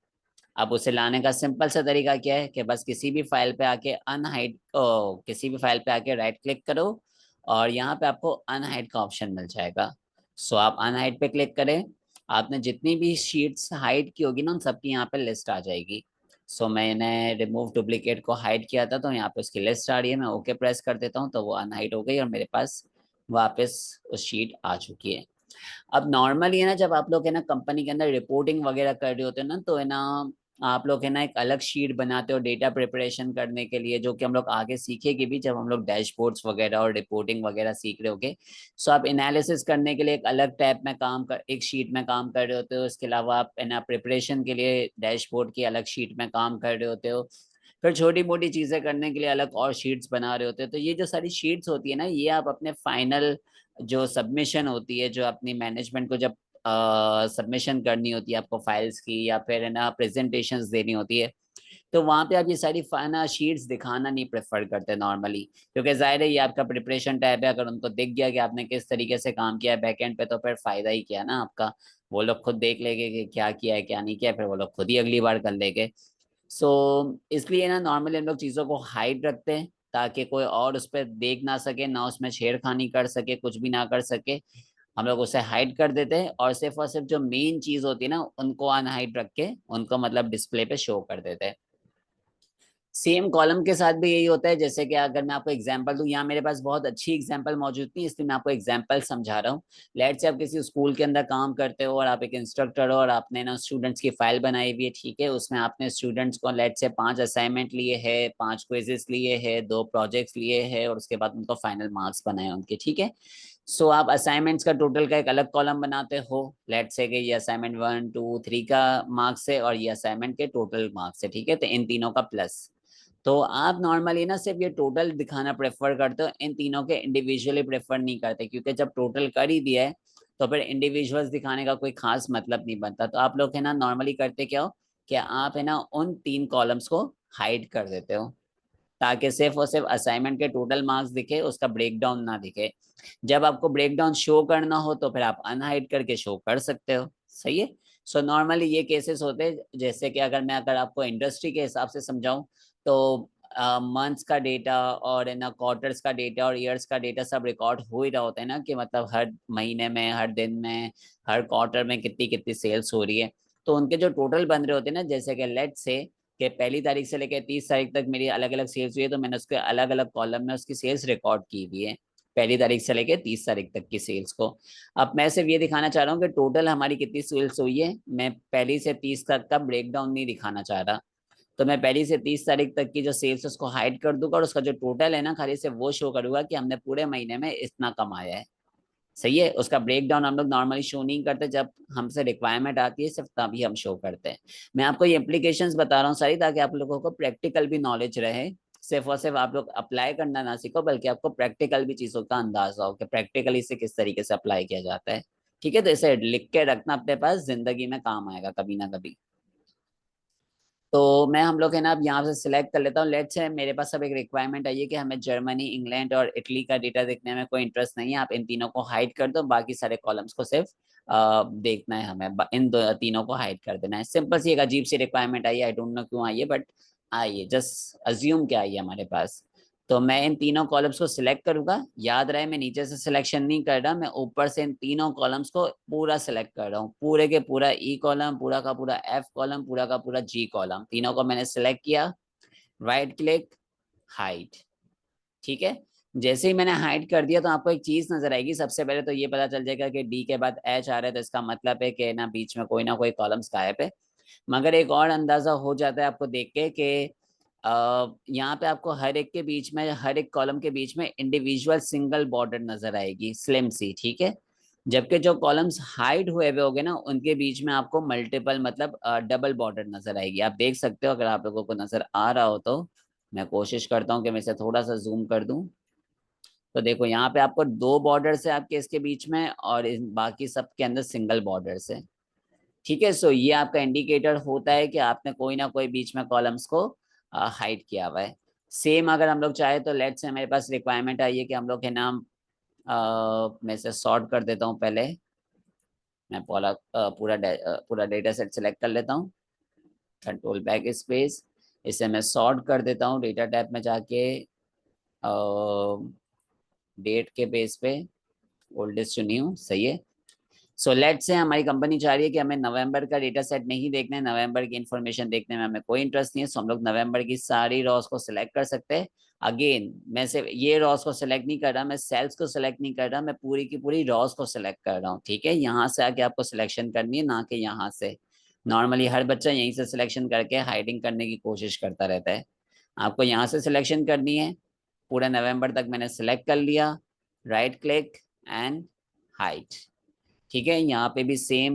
अब उसे लाने का सिंपल सा तरीका क्या है कि बस किसी भी फाइल पे आके अनहाइड, किसी भी फाइल पे आके राइट क्लिक करो और यहाँ पे आपको अनहाइड का ऑप्शन मिल जाएगा। सो आप अनहाइड पे क्लिक करें, आपने जितनी भी शीट्स हाइड की होगी ना उन सबकी यहाँ पे लिस्ट आ जाएगी। सो मैंने रिमूव डुप्लीकेट को हाइड किया था तो यहाँ पे उसकी लिस्ट आ रही है, मैं ओके प्रेस कर देता हूँ तो वो अनहाइड हो गई और मेरे पास वापस उस शीट आ चुकी है। अब नॉर्मली है ना, जब आप लोग है ना कंपनी के अंदर रिपोर्टिंग वगैरह कर रहे होते हैं ना, तो है ना आप लोग है ना एक अलग शीट बनाते हो डेटा प्रिपरेशन करने के लिए, जो कि हम लोग आगे सीखेंगे भी जब हम लोग डैशबोर्ड्स वगैरह और रिपोर्टिंग वगैरह सीख रहे होगे। सो आप एनालिसिस करने के लिए एक अलग टैब में काम कर, एक शीट में काम कर रहे होते हो। इसके अलावा आप है ना प्रिपरेशन के लिए डैशबोर्ड की अलग शीट में काम कर रहे होते हो। फिर छोटी मोटी चीजें करने के लिए अलग और शीट्स बना रहे होते हैं। तो ये जो सारी शीट्स होती है ना, ये आप अपने फाइनल जो सबमिशन होती है, जो अपनी मैनेजमेंट को जब सबमिशन करनी होती है आपको फाइल्स की, या फिर है ना प्रेजेंटेशंस देनी होती है, तो वहां पे आप ये सारी फाइना शीट्स दिखाना नहीं प्रेफर करते नॉर्मली, क्योंकि जाहिर है ये आपका प्रिपरेशन टैब है। अगर उनको दिख गया कि आपने किस तरीके से काम किया है बैकएंड पे, तो फिर फायदा ही क्या ना आपका। वो लोग खुद देख लेंगे कि क्या किया है क्या नहीं किया है, फिर वो लोग खुद ही अगली बार कर लेंगे। सो इसलिए ना नॉर्मली हम लोग चीज़ों को हाइड रखते हैं ताकि कोई और उस पर देख ना सके, ना उसमें छेड़खानी कर सके, कुछ भी ना कर सके। हम लोग उसे हाइड कर देते हैं और सिर्फ जो मेन चीज होती है ना उनको अनहाइड रख के उनको मतलब डिस्प्ले पे शो कर देते हैं। सेम कॉलम के साथ भी यही होता है। जैसे कि अगर मैं आपको एग्जांपल दूं, यहाँ मेरे पास बहुत अच्छी एग्जांपल मौजूद थी इसलिए मैं आपको एग्जांपल समझा रहा हूँ। लेट से आप किसी स्कूल के अंदर काम करते हो और आप एक इंस्ट्रक्टर हो और आपने ना स्टूडेंट्स की फाइल बनाई हुई है। ठीक है, उसमें आपने स्टूडेंट्स को लेट से 5 असाइनमेंट लिए है, 5 क्विजेस लिए है, 2 प्रोजेक्ट्स लिए है और उसके बाद उनको फाइनल मार्क्स बनाए उनके। ठीक है, सो आप असाइनमेंट्स का टोटल का एक अलग कॉलम बनाते हो। लेट से कि ये असाइनमेंट 1 2 3 का मार्क्स है और ये असाइनमेंट के टोटल मार्क्स है। ठीक है, तो इन तीनों का प्लस। तो आप नॉर्मली ना सिर्फ ये टोटल दिखाना प्रेफर करते हो, इन तीनों के इंडिविजुअली प्रेफर नहीं करते, क्योंकि जब टोटल कर ही दिया है तो फिर इंडिविजुअल्स दिखाने का कोई खास मतलब नहीं बनता। तो आप लोग है ना नॉर्मली करते क्या हो कि आप है ना उन 3 कॉलम्स को हाइड कर देते हो ताकि सिर्फ और सिर्फ असाइनमेंट के टोटल मार्क्स दिखे, उसका ब्रेकडाउन ना दिखे। जब आपको ब्रेकडाउन शो करना हो तो फिर आप अनहाइड करके शो कर सकते हो। सही है। सो नॉर्मली ये केसेस होते हैं। जैसे कि अगर आपको इंडस्ट्री के हिसाब से समझाऊं तो मंथ्स का डेटा और है ना क्वार्टर्स का डेटा और ईयर्स का डेटा सब रिकॉर्ड हो ही रहा होता है ना, कि मतलब हर महीने में, हर दिन में, हर क्वार्टर में कितनी कितनी सेल्स हो रही है। तो उनके जो टोटल बन रहे होते हैं ना, जैसे कि लेट से कि 1 तारीख से लेकर 30 तारीख तक मेरी अलग अलग सेल्स हुई है, तो मैंने उसके अलग अलग कॉलम में उसकी सेल्स रिकॉर्ड की हुई है 1 तारीख से लेकर 30 तारीख तक की सेल्स को। अब मैं सिर्फ ये दिखाना चाह रहा हूँ कि टोटल हमारी कितनी सेल्स हुई है, मैं 1 से 30 तक का ब्रेकडाउन नहीं दिखाना चाह रहा। तो मैं 1 से 30 तारीख तक की जो सेल्स उसको हाइड कर दूंगा और उसका जो टोटल है ना खाली से वो शो करूंगा कि हमने पूरे महीने में इतना कमाया है। सही है, उसका ब्रेकडाउन हम लोग नॉर्मली शो नहीं करते, जब हमसे रिक्वायरमेंट आती है सिर्फ तभी हम शो करते हैं। मैं आपको ये एप्लीकेशंस बता रहा हूँ सारी ताकि आप लोगों को प्रैक्टिकल भी नॉलेज रहे। सिर्फ और सिर्फ आप लोग अप्लाई करना ना सीखो बल्कि आपको प्रैक्टिकल भी चीज़ों का अंदाजा हो कि प्रैक्टिकली इसे किस तरीके से अप्लाई किया जाता है। ठीक है, तो इसे लिख के रखना अपने पास, जिंदगी में काम आएगा कभी ना कभी। तो मैं हम लोग है ना अब यहाँ से सिलेक्ट कर लेता हूँ। लेट्स से मेरे पास अब एक रिक्वायरमेंट आई है कि हमें जर्मनी, इंग्लैंड और इटली का डेटा देखने में कोई इंटरेस्ट नहीं है। आप इन तीनों को हाइड कर दो, बाकी सारे कॉलम्स को सिर्फ देखना है हमें। इन दो तीनों को हाइड कर देना है। सिंपल सी एक अजीब सी रिक्वायरमेंट आई है, आई डोंट नो क्यों आई है, बट आई है, जस्ट अज्यूम क्या आई है हमारे पास। तो मैं इन तीनों कॉलम्स को सिलेक्ट करूंगा। याद रहे मैं नीचे से सिलेक्शन नहीं कर रहा, मैं ऊपर से इन तीनों कॉलम्स को पूरा सिलेक्ट कर रहा हूँ, पूरे के पूरा ई कॉलम, पूरा का पूरा एफ कॉलम, पूरा का पूरा जी कॉलम, तीनों को मैंने सिलेक्ट किया। Right click, hide. ठीक है, जैसे ही मैंने हाइड कर दिया तो आपको एक चीज नजर आएगी। सबसे पहले तो ये पता चल जाएगा कि डी के बाद एच आ रहा है, तो इसका मतलब है कि ना बीच में कोई ना कोई कॉलम्स गायब है। मगर एक और अंदाजा हो जाता है आपको देख के कि यहाँ पे आपको हर एक के बीच में, हर एक कॉलम के बीच में इंडिविजुअल सिंगल बॉर्डर नजर आएगी, स्लिम सी। ठीक है, जबकि जो कॉलम्स हाइड हुए हुए होंगे ना, उनके बीच में आपको मल्टीपल मतलब डबल बॉर्डर नजर आएगी। आप देख सकते हो, अगर आप लोगों को नजर आ रहा हो तो मैं कोशिश करता हूँ कि मैं इसे थोड़ा सा जूम कर दूं। तो देखो यहाँ पे आपको दो बॉर्डर्स है आपके इसके बीच में, और बाकी सब के अंदर सिंगल बॉर्डर्स है। ठीक है, सो ये आपका इंडिकेटर होता है कि आपने कोई ना कोई बीच में कॉलम्स को हाइड किया हुआ है। सेम अगर हम लोग चाहे तो लेट्स से मेरे पास रिक्वायरमेंट आई है कि हम लोग है ना, मैं इसे सॉर्ट कर देता हूँ पहले। मैं पूरा डेटा सेट सेलेक्ट कर लेता हूँ, कंट्रोल बैक स्पेस। इसे मैं सॉर्ट कर देता हूँ डेटा टैब में जाके, डेट के बेस पे, ओल्डेस्ट टू न्यू, सही है। सो लेट्स से हमारी कंपनी चाह रही है कि हमें नवंबर का डेटा सेट नहीं देखना है, नवंबर की इन्फॉर्मेशन देखने में हमें कोई इंटरेस्ट नहीं है, सो हम लोग नवंबर की सारी रॉस को सिलेक्ट कर सकते हैं। अगेन मैं सिर्फ ये रॉस को सिलेक्ट नहीं कर रहा, मैं सेल्स को सिलेक्ट नहीं कर रहा, मैं पूरी की पूरी रॉस को सिलेक्ट कर रहा हूँ। ठीक है, यहाँ से आके आपको सिलेक्शन करनी है, ना कि यहाँ से। नॉर्मली हर बच्चा यहीं से सिलेक्शन करके हाइडिंग करने की कोशिश करता रहता है, आपको यहाँ से सिलेक्शन करनी है। पूरा नवंबर तक मैंने सिलेक्ट कर लिया, राइट क्लिक एंड हाइड। ठीक है, यहाँ पे भी सेम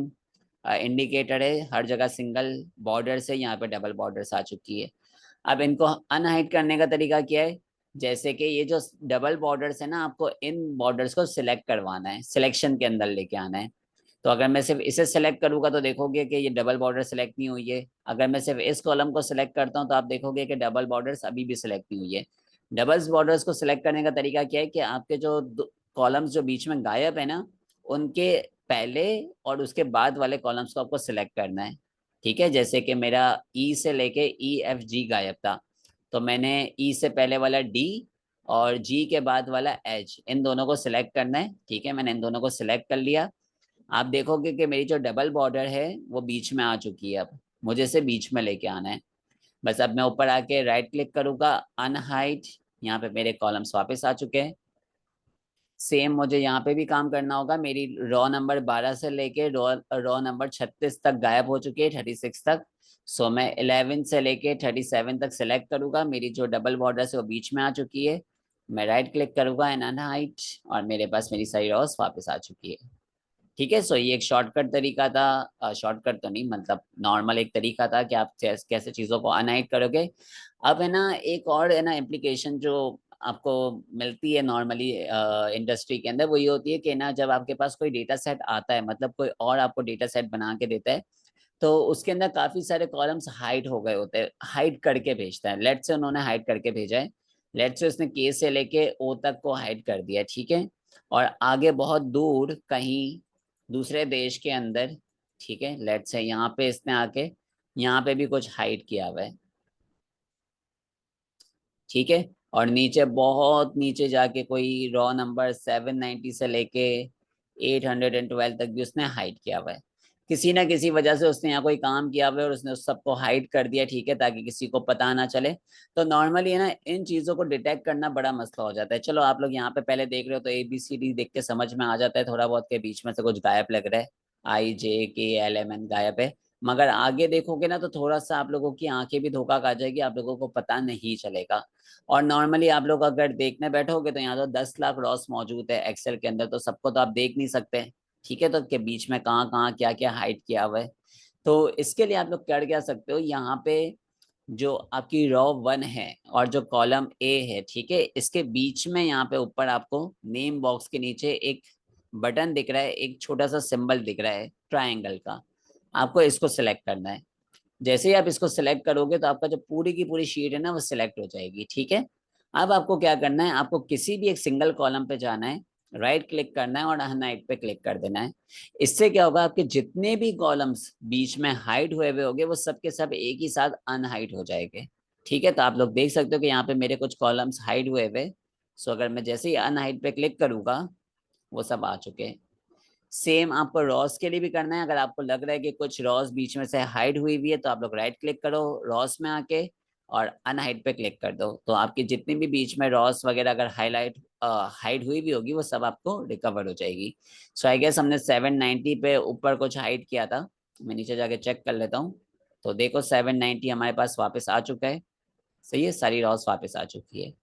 इंडिकेटर है, हर जगह सिंगल बॉर्डर से, यहाँ पे डबल बॉर्डर्स आ चुकी है। अब इनको अनहाइड करने का तरीका क्या है? जैसे कि ये जो डबल बॉर्डर्स है ना, आपको इन बॉर्डर्स को सिलेक्ट करवाना है, सिलेक्शन के अंदर लेके आना है। तो अगर मैं सिर्फ इसे सिलेक्ट करूंगा तो देखोगे कि ये डबल बॉर्डर सिलेक्ट नहीं हुई है। अगर मैं सिर्फ इस कॉलम को सिलेक्ट करता हूँ तो आप देखोगे कि डबल बॉर्डर्स अभी भी सिलेक्ट नहीं हुई है। डबल्स बॉर्डर्स को सिलेक्ट करने का तरीका क्या है कि आपके जो कॉलम्स जो बीच में गायब है ना, उनके पहले और उसके बाद वाले कॉलम्स को आपको सिलेक्ट करना है। ठीक है, जैसे कि मेरा ई से लेके ई एफ जी गायब था, तो मैंने ई से पहले वाला डी और जी के बाद वाला एच, इन दोनों को सिलेक्ट करना है। ठीक है, मैंने इन दोनों को सिलेक्ट कर लिया। आप देखोगे कि मेरी जो डबल बॉर्डर है वो बीच में आ चुकी है, अब मुझे इसे बीच में लेके आना है। बस अब मैं ऊपर आके राइट क्लिक करूंगा, अनहाइड। यहाँ पे मेरे कॉलम्स वापस आ चुके हैं। सेम मुझे यहाँ पे भी काम करना होगा, मेरी रॉ नंबर 12 से लेके रॉ नंबर 36 तक गायब हो चुकी है, 36 तक। सो मैं 11 से लेके 37 तक सेलेक्ट करूंगा, मेरी जो डबल बॉर्डर है वो बीच में आ चुकी है। मैं राइट क्लिक करूंगा एंड अनहाइड, और मेरे पास मेरी सारी रॉस वापस आ चुकी है। ठीक है, सो ये एक शॉर्टकट तरीका था, शॉर्टकट तो नहीं मतलब नॉर्मल एक तरीका था कि आप कैसे चीज़ों को अनहाइड करोगे। अब है ना एक और है ना एप्लीकेशन जो आपको मिलती है नॉर्मली इंडस्ट्री के अंदर, वो ये होती है कि ना जब आपके पास कोई डेटा सेट आता है, मतलब कोई और आपको डेटा सेट बना के देता है, तो उसके अंदर काफी सारे कॉलम्स हाइड हो गए होते हैं, हाइड करके भेजता है। लेट से उन्होंने हाइड करके भेजा है, लेट से उसने के से लेके ओ तक को हाइड कर दिया। ठीक है, और आगे बहुत दूर कहीं दूसरे देश के अंदर, ठीक है, लेट से यहाँ पे इसने आके यहाँ पे भी कुछ हाइड किया हुआ है। ठीक है, और नीचे बहुत नीचे जाके कोई रॉ नंबर 790 से लेके 812 तक भी उसने हाइड किया हुआ है। किसी ना किसी वजह से उसने यहाँ कोई काम किया हुआ है और उसने उस सबको हाइड कर दिया। ठीक है, ताकि किसी को पता ना चले। तो नॉर्मली है ना इन चीजों को डिटेक्ट करना बड़ा मसला हो जाता है। चलो आप लोग यहाँ पे पहले देख रहे हो तो ABCD देख के समझ में आ जाता है थोड़ा बहुत के बीच में से कुछ गायब लग रहा है, IJKLMN गायब है। मगर आगे देखोगे ना तो थोड़ा सा आप लोगों की आंखें भी धोखा खा जाएगी, आप लोगों को पता नहीं चलेगा। और नॉर्मली आप लोग अगर देखने बैठोगे तो यहाँ तो 10 लाख रॉस मौजूद है एक्सेल के अंदर, तो सबको तो आप देख नहीं सकते। ठीक है, तो के बीच में कहाँ कहाँ क्या क्या हाइड किया हुआ है। तो इसके लिए आप लोग कर क्या सकते हो, यहाँ पे जो आपकी रॉ 1 है और जो कॉलम ए है, ठीक है, इसके बीच में यहाँ पे ऊपर आपको नेम बॉक्स के नीचे एक बटन दिख रहा है, एक छोटा सा सिंबल दिख रहा है ट्राइंगल का। आपको इसको सिलेक्ट करना है। जैसे ही आप इसको सिलेक्ट करोगे तो आपका जो पूरी की पूरी शीट है ना वो सिलेक्ट हो जाएगी। ठीक है, अब आपको क्या करना है, आपको किसी भी एक सिंगल कॉलम पे जाना है, राइट क्लिक करना है और अनहाइड पे क्लिक कर देना है। इससे क्या होगा, आपके जितने भी कॉलम्स बीच में हाइड हुए हुए होंगे वो सब के सब एक ही साथ अनहाइड हो जाएंगे। ठीक है, तो आप लोग देख सकते हो कि यहाँ पे मेरे कुछ कॉलम्स हाइड हुए हुए। सो अगर मैं जैसे ही अनहाइड पे क्लिक करूंगा वो सब आ चुके हैं। सेम आपको रॉस के लिए भी करना है। अगर आपको लग रहा है कि कुछ रॉस बीच में से हाइड हुई हुई है तो आप लोग राइट क्लिक करो रॉस में आके और अनहाइड पे क्लिक कर दो, तो आपकी जितनी भी बीच में रॉस वगैरह अगर हाइड हुई भी होगी वो सब आपको रिकवर हो जाएगी। सो आई गेस हमने 790 पे ऊपर कुछ हाइड किया था। मैं नीचे जाके चेक कर लेता हूँ। तो देखो 790 हमारे पास वापस आ चुका है। सही है, सारी रॉस वापस आ चुकी है।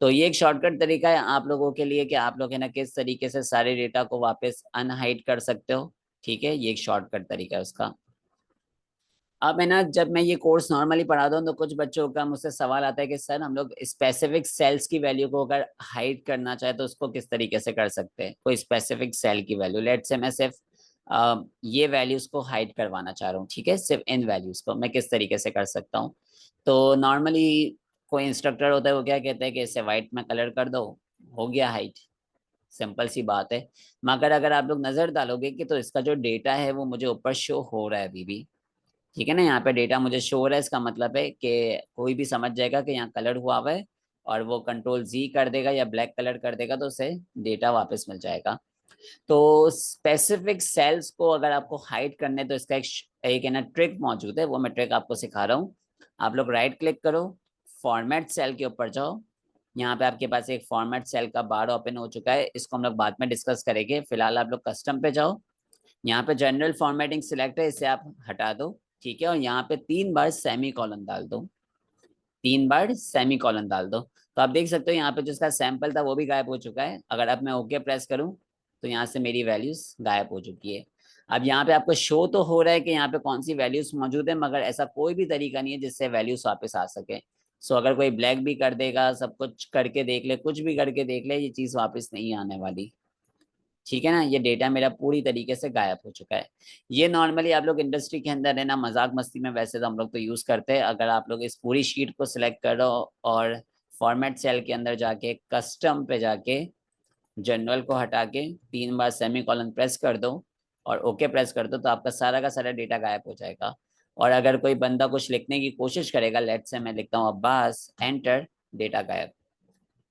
तो ये एक शॉर्टकट तरीका है आप लोगों के लिए कि आप लोग है ना किस तरीके से सारे डेटा को वापस अनहाइड कर सकते हो। ठीक है, ये एक शॉर्टकट तरीका है उसका। अब है ना, जब मैं ये कोर्स नॉर्मली पढ़ाता हूँ तो कुछ बच्चों का मुझसे सवाल आता है कि सर हम लोग स्पेसिफिक सेल्स की वैल्यू को अगर हाइड करना चाहे तो उसको किस तरीके से कर सकते हैं। कोई स्पेसिफिक सेल की वैल्यू, लेट्स से मैं सिर्फ ये वैल्यूज को हाइड करवाना चाह रहा हूँ, ठीक है, सिर्फ इन वैल्यूज को मैं किस तरीके से कर सकता हूँ। तो नॉर्मली कोई इंस्ट्रक्टर होता है वो क्या कहते हैं कि इसे व्हाइट में कलर कर दो, हो गया हाइड। सिंपल सी बात है। मगर अगर आप लोग नजर डालोगे कि तो इसका जो डेटा है वो मुझे ऊपर शो हो रहा है अभी भी। ठीक है ना, यहाँ पे डेटा मुझे शो हो रहा है, इसका मतलब है कि कोई भी समझ जाएगा कि यहाँ कलर हुआ हुआ है और वो कंट्रोल जी कर देगा या ब्लैक कलर कर देगा तो उसे डेटा वापस मिल जाएगा। तो स्पेसिफिक सेल्स को अगर आपको हाइड करने तो इसका एक है ना ट्रिक मौजूद है, वो मैं ट्रिक आपको सिखा रहा हूँ। आप लोग राइट क्लिक करो, फॉर्मेट सेल के ऊपर जाओ। यहाँ पे आपके पास एक फॉर्मेट सेल का बार ओपन हो चुका है, इसको हम लोग बाद में डिस्कस करेंगे। फिलहाल आप लोग कस्टम पे जाओ। यहाँ पे जनरल फॉर्मेटिंग सिलेक्ट है, इसे आप हटा दो। ठीक है, और यहाँ पे 3 बार सेमी कॉलन डाल दो। 3 बार सेमी कॉलन डाल दो। तो आप देख सकते हो यहाँ पे जिसका सैंपल था वो भी गायब हो चुका है। अगर अब मैं ओके प्रेस करूँ तो यहाँ से मेरी वैल्यूज गायब हो चुकी है। अब यहाँ पे आपको शो तो हो रहा है कि यहाँ पे कौन सी वैल्यूज मौजूद है, मगर ऐसा कोई भी तरीका नहीं है जिससे वैल्यूज वापस आ सके। सो अगर कोई ब्लैक भी कर देगा, सब कुछ करके देख ले, कुछ भी करके देख ले, ये चीज वापस नहीं आने वाली। ठीक है ना, ये डेटा मेरा पूरी तरीके से गायब हो चुका है। ये नॉर्मली आप लोग इंडस्ट्री के अंदर है ना मजाक मस्ती में वैसे तो हम लोग तो यूज करते हैं। अगर आप लोग इस पूरी शीट को सिलेक्ट करो और फॉर्मेट सेल के अंदर जाके कस्टम पे जाके जनरल को हटा के 3 बार सेमी कॉलन प्रेस कर दो और ओके प्रेस कर दो तो आपका सारा का सारा डेटा गायब हो जाएगा। और अगर कोई बंदा कुछ लिखने की कोशिश करेगा, लेट से मैं लिखता हूँ अब्बास, एंटर, डेटा गायब।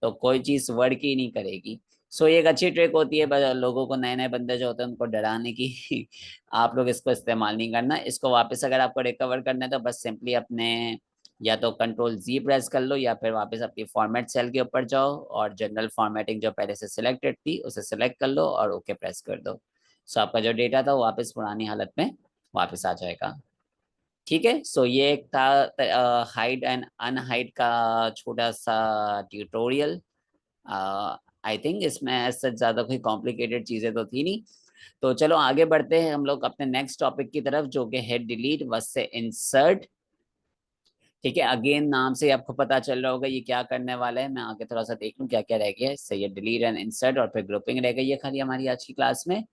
तो कोई चीज वर्क ही नहीं करेगी। सो ये एक अच्छी ट्रिक होती है लोगों को, नए नए बंदे जो होते हैं उनको डराने की। आप लोग इसको इस्तेमाल नहीं करना। इसको वापस अगर आपको रिकवर करना है तो बस सिंपली अपने या तो कंट्रोल जी प्रेस कर लो या फिर वापस अपनी फॉर्मेट सेल के ऊपर जाओ और जनरल फॉर्मेटिंग जो पहले से सिलेक्टेड थी उसे सिलेक्ट कर लो और ओके प्रेस कर दो। सो आपका जो डेटा था वो वापस पुरानी हालत में वापस आ जाएगा। ठीक है, सो ये एक था हाइड एंड अनहाइड का छोटा सा ट्यूटोरियल। आई थिंक इसमें ऐसा ज्यादा कोई कॉम्प्लिकेटेड चीजें तो थी नहीं। तो चलो आगे बढ़ते हैं हम लोग अपने नेक्स्ट टॉपिक की तरफ जो कि है डिलीट वस से इंसर्ट। ठीक है, अगेन नाम से आपको पता चल रहा होगा ये क्या करने वाला है। मैं आगे थोड़ा सा देख लूँ क्या क्या रह गया है। सही है, डिलीट एंड इंसर्ट और फिर ग्रुपिंग रह गई है खाली हमारी आज की क्लास में।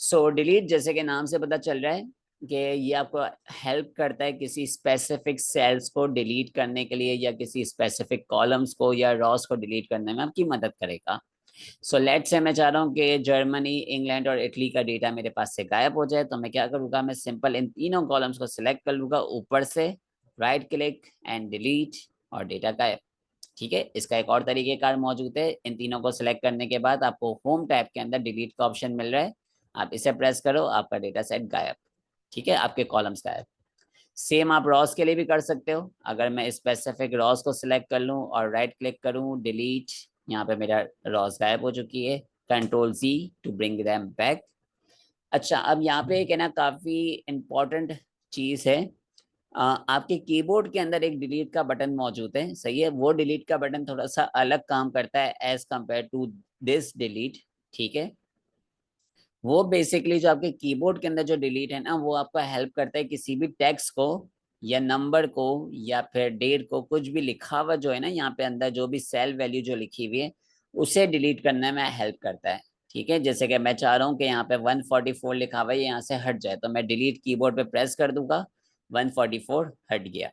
सो डिलीट जैसे कि नाम से पता चल रहा है कि ये आपको हेल्प करता है किसी स्पेसिफिक सेल्स को डिलीट करने के लिए या किसी स्पेसिफिक कॉलम्स को या रॉस को डिलीट करने में आपकी मदद करेगा। सो लेट्स से मैं चाह रहा हूँ कि जर्मनी, इंग्लैंड और इटली का डेटा मेरे पास से गायब हो जाए, तो मैं क्या करूँगा, मैं सिंपल इन तीनों कॉलम्स को सिलेक्ट कर लूंगा ऊपर से, राइट क्लिक एंड डिलीट, और डेटा गायब। ठीक है, इसका एक और तरीकेकार मौजूद है। इन तीनों को सिलेक्ट करने के बाद आपको होम टैब के अंदर डिलीट का ऑप्शन मिल रहा है, आप इसे प्रेस करो, आपका डेटा सेट गायब। ठीक है, आपके कॉलम्स गायब। सेम आप रॉस के लिए भी कर सकते हो। अगर मैं स्पेसिफिक रॉस को सिलेक्ट कर लूँ और राइट क्लिक करूँ, डिलीट, यहाँ पे मेरा रॉस गायब हो चुकी है। Control Z to bring them back. अच्छा, अब यहाँ पे एक है ना काफी इंपॉर्टेंट चीज है। आपके कीबोर्ड के अंदर एक डिलीट का बटन मौजूद है, सही है। वो डिलीट का बटन थोड़ा सा अलग काम करता है as compare to this delete. ठीक है, वो बेसिकली जो आपके कीबोर्ड के अंदर जो डिलीट है ना वो आपको हेल्प करता है किसी भी टेक्स्ट को या नंबर को या फिर डेट को, कुछ भी लिखा हुआ जो है ना यहाँ पे अंदर जो भी सेल वैल्यू जो लिखी हुई है उसे डिलीट करने में हेल्प करता है। ठीक है, जैसे कि मैं चाह रहा हूँ कि यहाँ पे 144 लिखा हुआ है यहाँ से हट जाए, तो मैं डिलीट कीबोर्ड पे प्रेस कर दूंगा, 144 हट गया।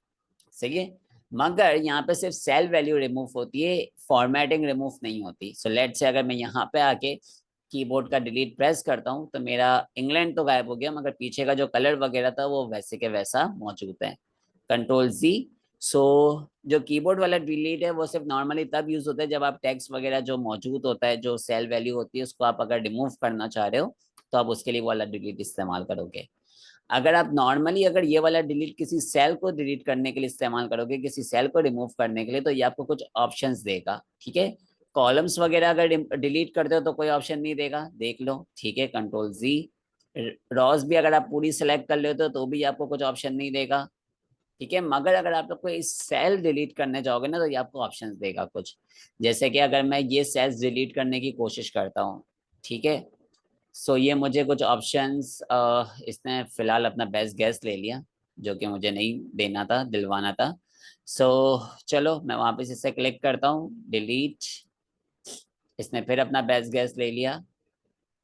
सही है, मगर यहाँ पे सिर्फ सेल वैल्यू रिमूव होती है, फॉर्मेटिंग रिमूव नहीं होती। सो लेट से अगर मैं यहाँ पे आके कीबोर्ड का डिलीट प्रेस करता हूँ तो मेरा इंग्लैंड तो गायब हो गया मगर पीछे का जो कलर वगैरह था वो वैसे के वैसा मौजूद है। कंट्रोल जी। सो जो कीबोर्ड वाला डिलीट है वो सिर्फ नॉर्मली तब यूज होता है जब आप टेक्स्ट वगैरह जो मौजूद होता है, जो सेल वैल्यू होती है, उसको आप अगर रिमूव करना चाह रहे हो तो आप उसके लिए वो वाला डिलीट इस्तेमाल करोगे। अगर आप नॉर्मली अगर ये वाला डिलीट किसी सेल को डिलीट करने के लिए इस्तेमाल करोगे, किसी सेल को रिमूव करने के लिए, तो ये आपको कुछ ऑप्शंस देगा। ठीक है, कॉलम्स वगैरह अगर डिलीट करते हो तो कोई ऑप्शन नहीं देगा, देख लो। ठीक है, कंट्रोल जी। रॉस भी अगर आप पूरी सेलेक्ट कर लेते हो तो भी आपको कुछ ऑप्शन नहीं देगा। ठीक है, मगर अगर आप लोग को इस सेल डिलीट करने जाओगे ना तो ये आपको ऑप्शंस देगा कुछ। जैसे कि अगर मैं ये सेल्स डिलीट करने की कोशिश करता हूँ, ठीक है, सो ये मुझे कुछ ऑप्शंस, इसने फिलहाल अपना बेस्ट गैस ले लिया, जो कि मुझे नहीं देना था, दिलवाना था। सो चलो मैं वापस इसे क्लिक करता हूँ, डिलीट। इसने फिर अपना बेस्ट गैस ले लिया।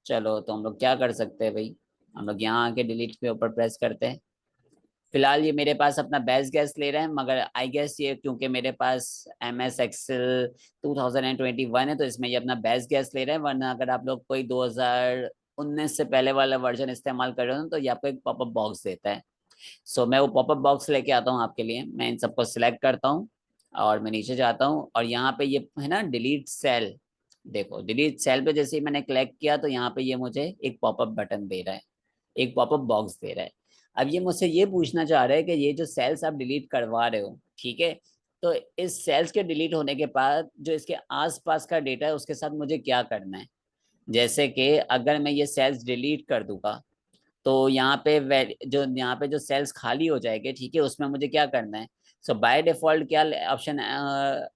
चलो तो हम लोग क्या कर सकते हैं भाई, हम लोग यहाँ आके डिलीट के ऊपर प्रेस करते हैं। फिलहाल ये मेरे पास अपना बेस्ट गैस ले रहे हैं, मगर आई गेस ये क्योंकि मेरे पास MS एक्सेल 2021 है तो इसमें ये अपना बेस्ट गैस ले रहे हैं। वरना अगर आप लोग कोई 2019 से पहले वाला वर्जन इस्तेमाल कर रहे हो तो ये आपको एक पॉपअप बॉक्स देता है। सो मैं वो पॉपअप बॉक्स लेके आता हूँ आपके लिए। मैं इन सबको सिलेक्ट करता हूँ और मैं नीचे जाता हूँ और यहाँ पे ये है ना डिलीट सेल। देखो डिलीट सेल पे जैसे ही मैंने क्लिक किया तो यहाँ पे ये मुझे एक पॉपअप बटन दे रहा है, एक पॉपअप बॉक्स दे रहा है। अब ये मुझसे ये पूछना चाह रहा है कि ये जो सेल्स आप डिलीट करवा रहे हो, ठीक है, तो इस सेल्स के डिलीट होने के बाद जो इसके आसपास का डेटा है उसके साथ मुझे क्या करना है। जैसे कि अगर मैं ये सेल्स डिलीट कर दूंगा तो यहाँ पे जो सेल्स खाली हो जाएंगे, ठीक है, उसमें मुझे क्या करना है। सो बाय डिफॉल्ट क्या ऑप्शन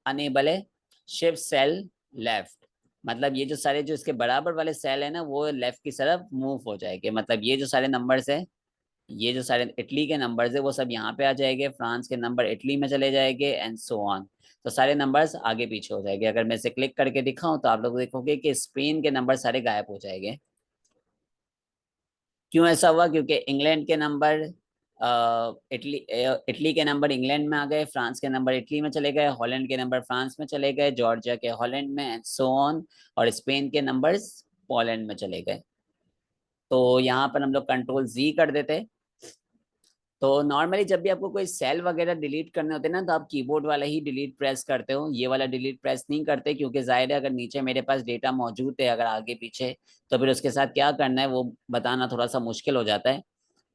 अनेबल है, शिफ्ट सेल लेफ्ट। मतलब ये जो सारे जो इसके बराबर वाले सेल है ना वो लेफ्ट की तरफ मूव हो जाएंगे। मतलब ये जो सारे नंबर्स है, ये जो सारे इटली के नंबर्स है वो सब यहाँ पे आ जाएंगे, फ्रांस के नंबर इटली में चले जाएंगे एंड सो ऑन। तो सारे नंबर्स आगे पीछे हो जाएंगे। अगर मैं इसे क्लिक करके दिखाऊं तो आप लोग देखोगे कि स्पेन के नंबर सारे गायब हो जाएंगे। क्यों ऐसा हुआ, क्योंकि इंग्लैंड के नंबर इटली के नंबर इंग्लैंड में आ गए, फ्रांस के नंबर इटली में चले गए, हॉलैंड के नंबर फ्रांस में चले गए, जॉर्जिया के हॉलैंड में एंड सो ऑन, और स्पेन के नंबर्स पोलैंड में चले गए। तो यहाँ पर हम लोग कंट्रोल जी कर देते। तो नॉर्मली जब भी आपको कोई सेल वगैरह डिलीट करने होते हैं ना तो आप कीबोर्ड वाला ही डिलीट प्रेस करते हो, ये वाला डिलीट प्रेस नहीं करते, क्योंकि जाहिर है अगर नीचे मेरे पास डेटा मौजूद है अगर आगे पीछे, तो फिर उसके साथ क्या करना है वो बताना थोड़ा सा मुश्किल हो जाता है।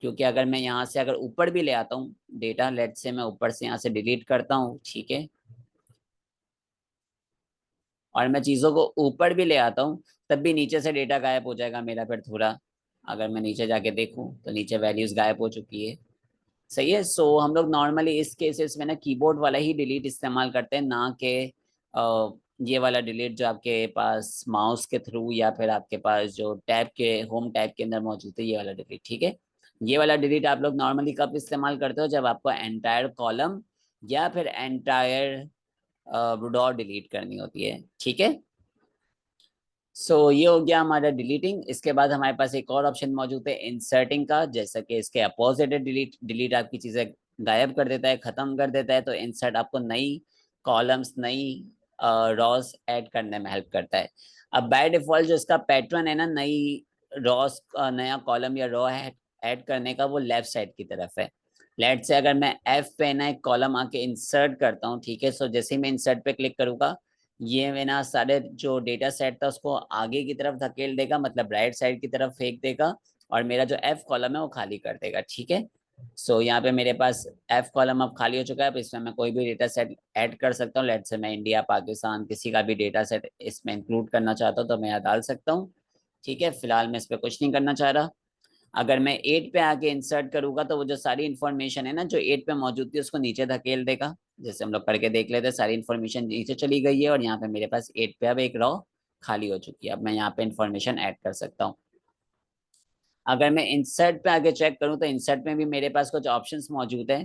क्योंकि अगर मैं यहाँ से अगर ऊपर भी ले आता हूँ डेटा, लेट से मैं ऊपर से यहाँ से डिलीट करता हूँ, ठीक है, और मैं चीज़ों को ऊपर भी ले आता हूँ तब भी नीचे से डेटा गायब हो जाएगा मेरा फिर थोड़ा। अगर मैं नीचे जाके देखूँ तो नीचे वैल्यूज गायब हो चुकी है। सही है। सो हम लोग नॉर्मली इस केसेस में ना कीबोर्ड वाला ही डिलीट इस्तेमाल करते हैं, ना कि ये वाला डिलीट जो आपके पास माउस के थ्रू या फिर आपके पास जो टैब के होम टैब के अंदर मौजूद है, ये वाला डिलीट। ठीक है, ये वाला डिलीट आप लोग नॉर्मली कब इस्तेमाल करते हो, जब आपको एंटायर कॉलम या फिर एंटायर रो डिलीट करनी होती है। ठीक है, ये हो गया हमारा डिलीटिंग। इसके बाद हमारे पास एक और ऑप्शन मौजूद है इंसर्टिंग का, जैसा कि इसके अपोजिट है डिलीट। डिलीट आपकी चीजें गायब कर देता है, खत्म कर देता है, तो इंसर्ट आपको नई कॉलम्स, नई रॉस ऐड करने में हेल्प करता है। अब बाय डिफॉल्ट जो इसका पैटर्न है ना नई रॉस, नया कॉलम या रॉ ऐड करने का, वो लेफ्ट साइड की तरफ है। लेट से अगर मैं F पे ना एक कॉलम आके इंसर्ट करता हूँ, ठीक है, सो जैसे ही मैं इंसर्ट पे क्लिक करूंगा ये मेरा सारे जो डेटा सेट था उसको आगे की तरफ धकेल देगा, मतलब राइट साइड की तरफ फेंक देगा, और मेरा जो F कॉलम है वो खाली कर देगा। ठीक है, यहाँ पे मेरे पास F कॉलम अब खाली हो चुका है। अब इसमें मैं कोई भी डेटा सेट ऐड कर सकता हूँ। लेट से मैं इंडिया, पाकिस्तान, किसी का भी डेटा सेट इसमें इंक्लूड करना चाहता हूँ तो मैं यहाँ डाल सकता हूँ। ठीक है, फिलहाल मैं इस पर कुछ नहीं करना चाह रहा। अगर मैं 8 पे आके इंसर्ट करूंगा तो वो जो सारी इन्फॉर्मेशन है ना जो 8 पे मौजूद थी उसको नीचे धकेल देगा। जैसे हम लोग करके देख लेते हैं, सारी इन्फॉर्मेशन नीचे चली गई है और यहाँ पे मेरे पास 8 पे अब एक रॉ खाली हो चुकी है। अब मैं यहाँ पे इन्फॉर्मेशन ऐड कर सकता हूँ। अगर मैं इंसर्ट पे आके चेक करूँ तो इंसर्ट में भी मेरे पास कुछ ऑप्शंस मौजूद है।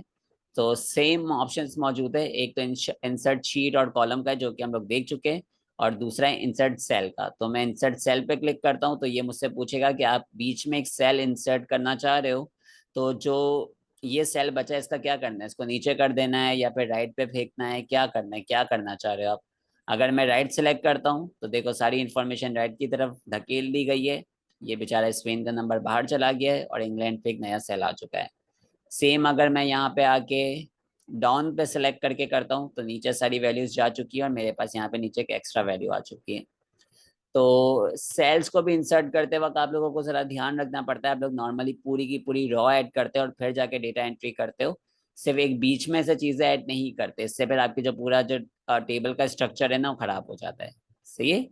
तो सेम ऑप्शंस मौजूद है, एक तो इंसर्ट शीट और कॉलम का जो कि हम लोग देख चुके हैं, और दूसरा है इंसर्ट सेल का। तो मैं इंसर्ट सेल पे क्लिक करता हूँ तो ये मुझसे पूछेगा कि आप बीच में एक सेल इंसर्ट करना चाह रहे हो, तो जो ये सेल बचा है इसका क्या करना है, इसको नीचे कर देना है या फिर राइट पे फेंकना है, क्या करना है, क्या करना चाह रहे हो आप। अगर मैं राइट सेलेक्ट करता हूँ तो देखो सारी इन्फॉर्मेशन राइट की तरफ धकेल दी गई है। ये बेचारा स्पेन का नंबर बाहर चला गया है और इंग्लैंड पे एक नया सेल आ चुका है। सेम अगर मैं यहाँ पे आके डाउन पे सेलेक्ट करके करता हूँ तो नीचे सारी वैल्यूज जा चुकी है और मेरे पास यहाँ पे नीचे एक एक्स्ट्रा वैल्यू आ चुकी है। तो सेल्स को भी इंसर्ट करते वक्त आप लोगों को जरा ध्यान रखना पड़ता है। आप लोग नॉर्मली पूरी की पूरी रॉ ऐड करते हो और फिर जाके डेटा एंट्री करते हो, सिर्फ एक बीच में से चीजें ऐड नहीं करते, इससे फिर आपकी जो पूरा जो टेबल का स्ट्रक्चर है ना वो खराब हो जाता है। सही है।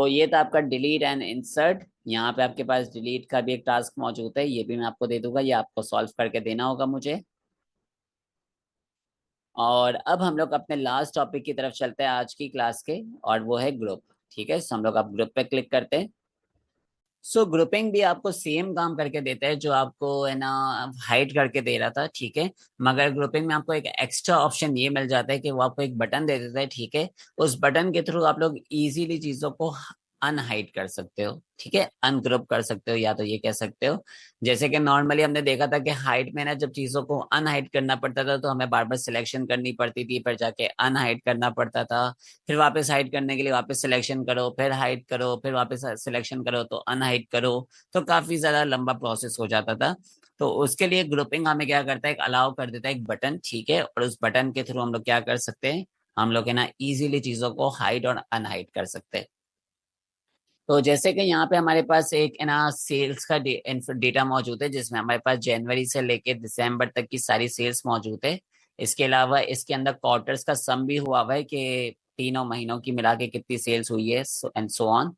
ये था आपका डिलीट एंड इंसर्ट। यहाँ पे आपके पास डिलीट का भी एक टास्क मौजूद है, ये भी मैं आपको दे दूंगा, ये आपको सॉल्व करके देना होगा मुझे। और अब हम लोग अपने लास्ट टॉपिक की तरफ चलते हैं आज की क्लास के, और वो है ग्रुप। ठीक है, हम लोग अब ग्रुप पे क्लिक करते हैं। ग्रुपिंग भी आपको सेम काम करके देता है जो आपको है ना हाइड करके दे रहा था। ठीक है, मगर ग्रुपिंग में आपको एक एक्स्ट्रा ऑप्शन ये मिल जाता है कि वो आपको एक बटन दे देता है। ठीक है, उस बटन के थ्रू आप लोग इजीली चीजों को अनहाइड कर सकते हो। ठीक है, अनग्रुप कर सकते हो, या तो ये कह सकते हो जैसे कि नॉर्मली हमने देखा था कि हाइड में ना जब चीजों को अनहाइड करना पड़ता था तो हमें बार बार सिलेक्शन करनी पड़ती थी, फिर जाके अनहाइड करना पड़ता था, फिर वापस हाइड करने के लिए वापस सिलेक्शन करो, फिर हाइड करो, फिर वापस सिलेक्शन करो तो अनहाइड करो। तो काफी ज्यादा लंबा प्रोसेस हो जाता था। तो उसके लिए ग्रुपिंग हमें क्या करता है, एक अलाउ कर देता है एक बटन। ठीक है, और उस बटन के थ्रू हम लोग क्या कर सकते हैं, हम लोग है ना इजीली चीजों को हाइड और अनहाइड कर सकते हैं। तो जैसे कि यहाँ पे हमारे पास एक है ना सेल्स का डेटा मौजूद है, जिसमें हमारे पास जनवरी से लेके दिसंबर तक की सारी सेल्स मौजूद है। इसके अलावा इसके अंदर क्वार्टर्स का सम भी हुआ हुआ है कि तीनों महीनों की मिला के कितनी सेल्स हुई है, एंड सो ऑन।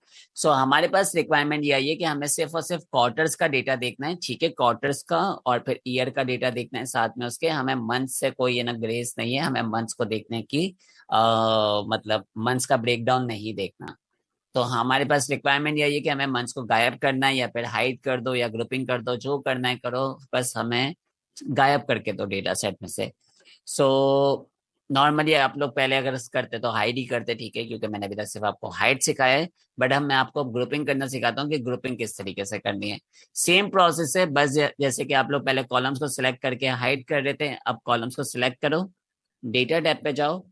हमारे पास रिक्वायरमेंट ये आई है कि हमें सिर्फ और सिर्फ क्वार्टर्स का डेटा देखना है। ठीक है, क्वार्टर्स का और फिर ईयर का डेटा देखना है साथ में उसके, हमें मंथ्स से कोई है ना ग्रेस नहीं है, हमें मंथ्स को देखने की मतलब मंथ्स का ब्रेकडाउन नहीं देखना। तो हमारे पास रिक्वायरमेंट यही है कि हमें मंच को गायब करना है, या फिर हाइड कर दो या ग्रुपिंग कर दो, जो करना है करो, बस हमें गायब करके दो डेटा सेट में से। सो नॉर्मली आप लोग पहले अगर करते तो हाइड ही करते। ठीक है, क्योंकि मैंने अभी तक सिर्फ आपको हाइड सिखाया है, बट हम मैं आपको ग्रुपिंग करना सिखाता हूँ कि ग्रुपिंग किस तरीके से करनी है। सेम प्रोसेस है, बस जैसे कि आप लोग पहले कॉलम्स को सिलेक्ट करके हाइड कर रहे थे, अब कॉलम्स को सिलेक्ट करो, डेटा टैब पे जाओ,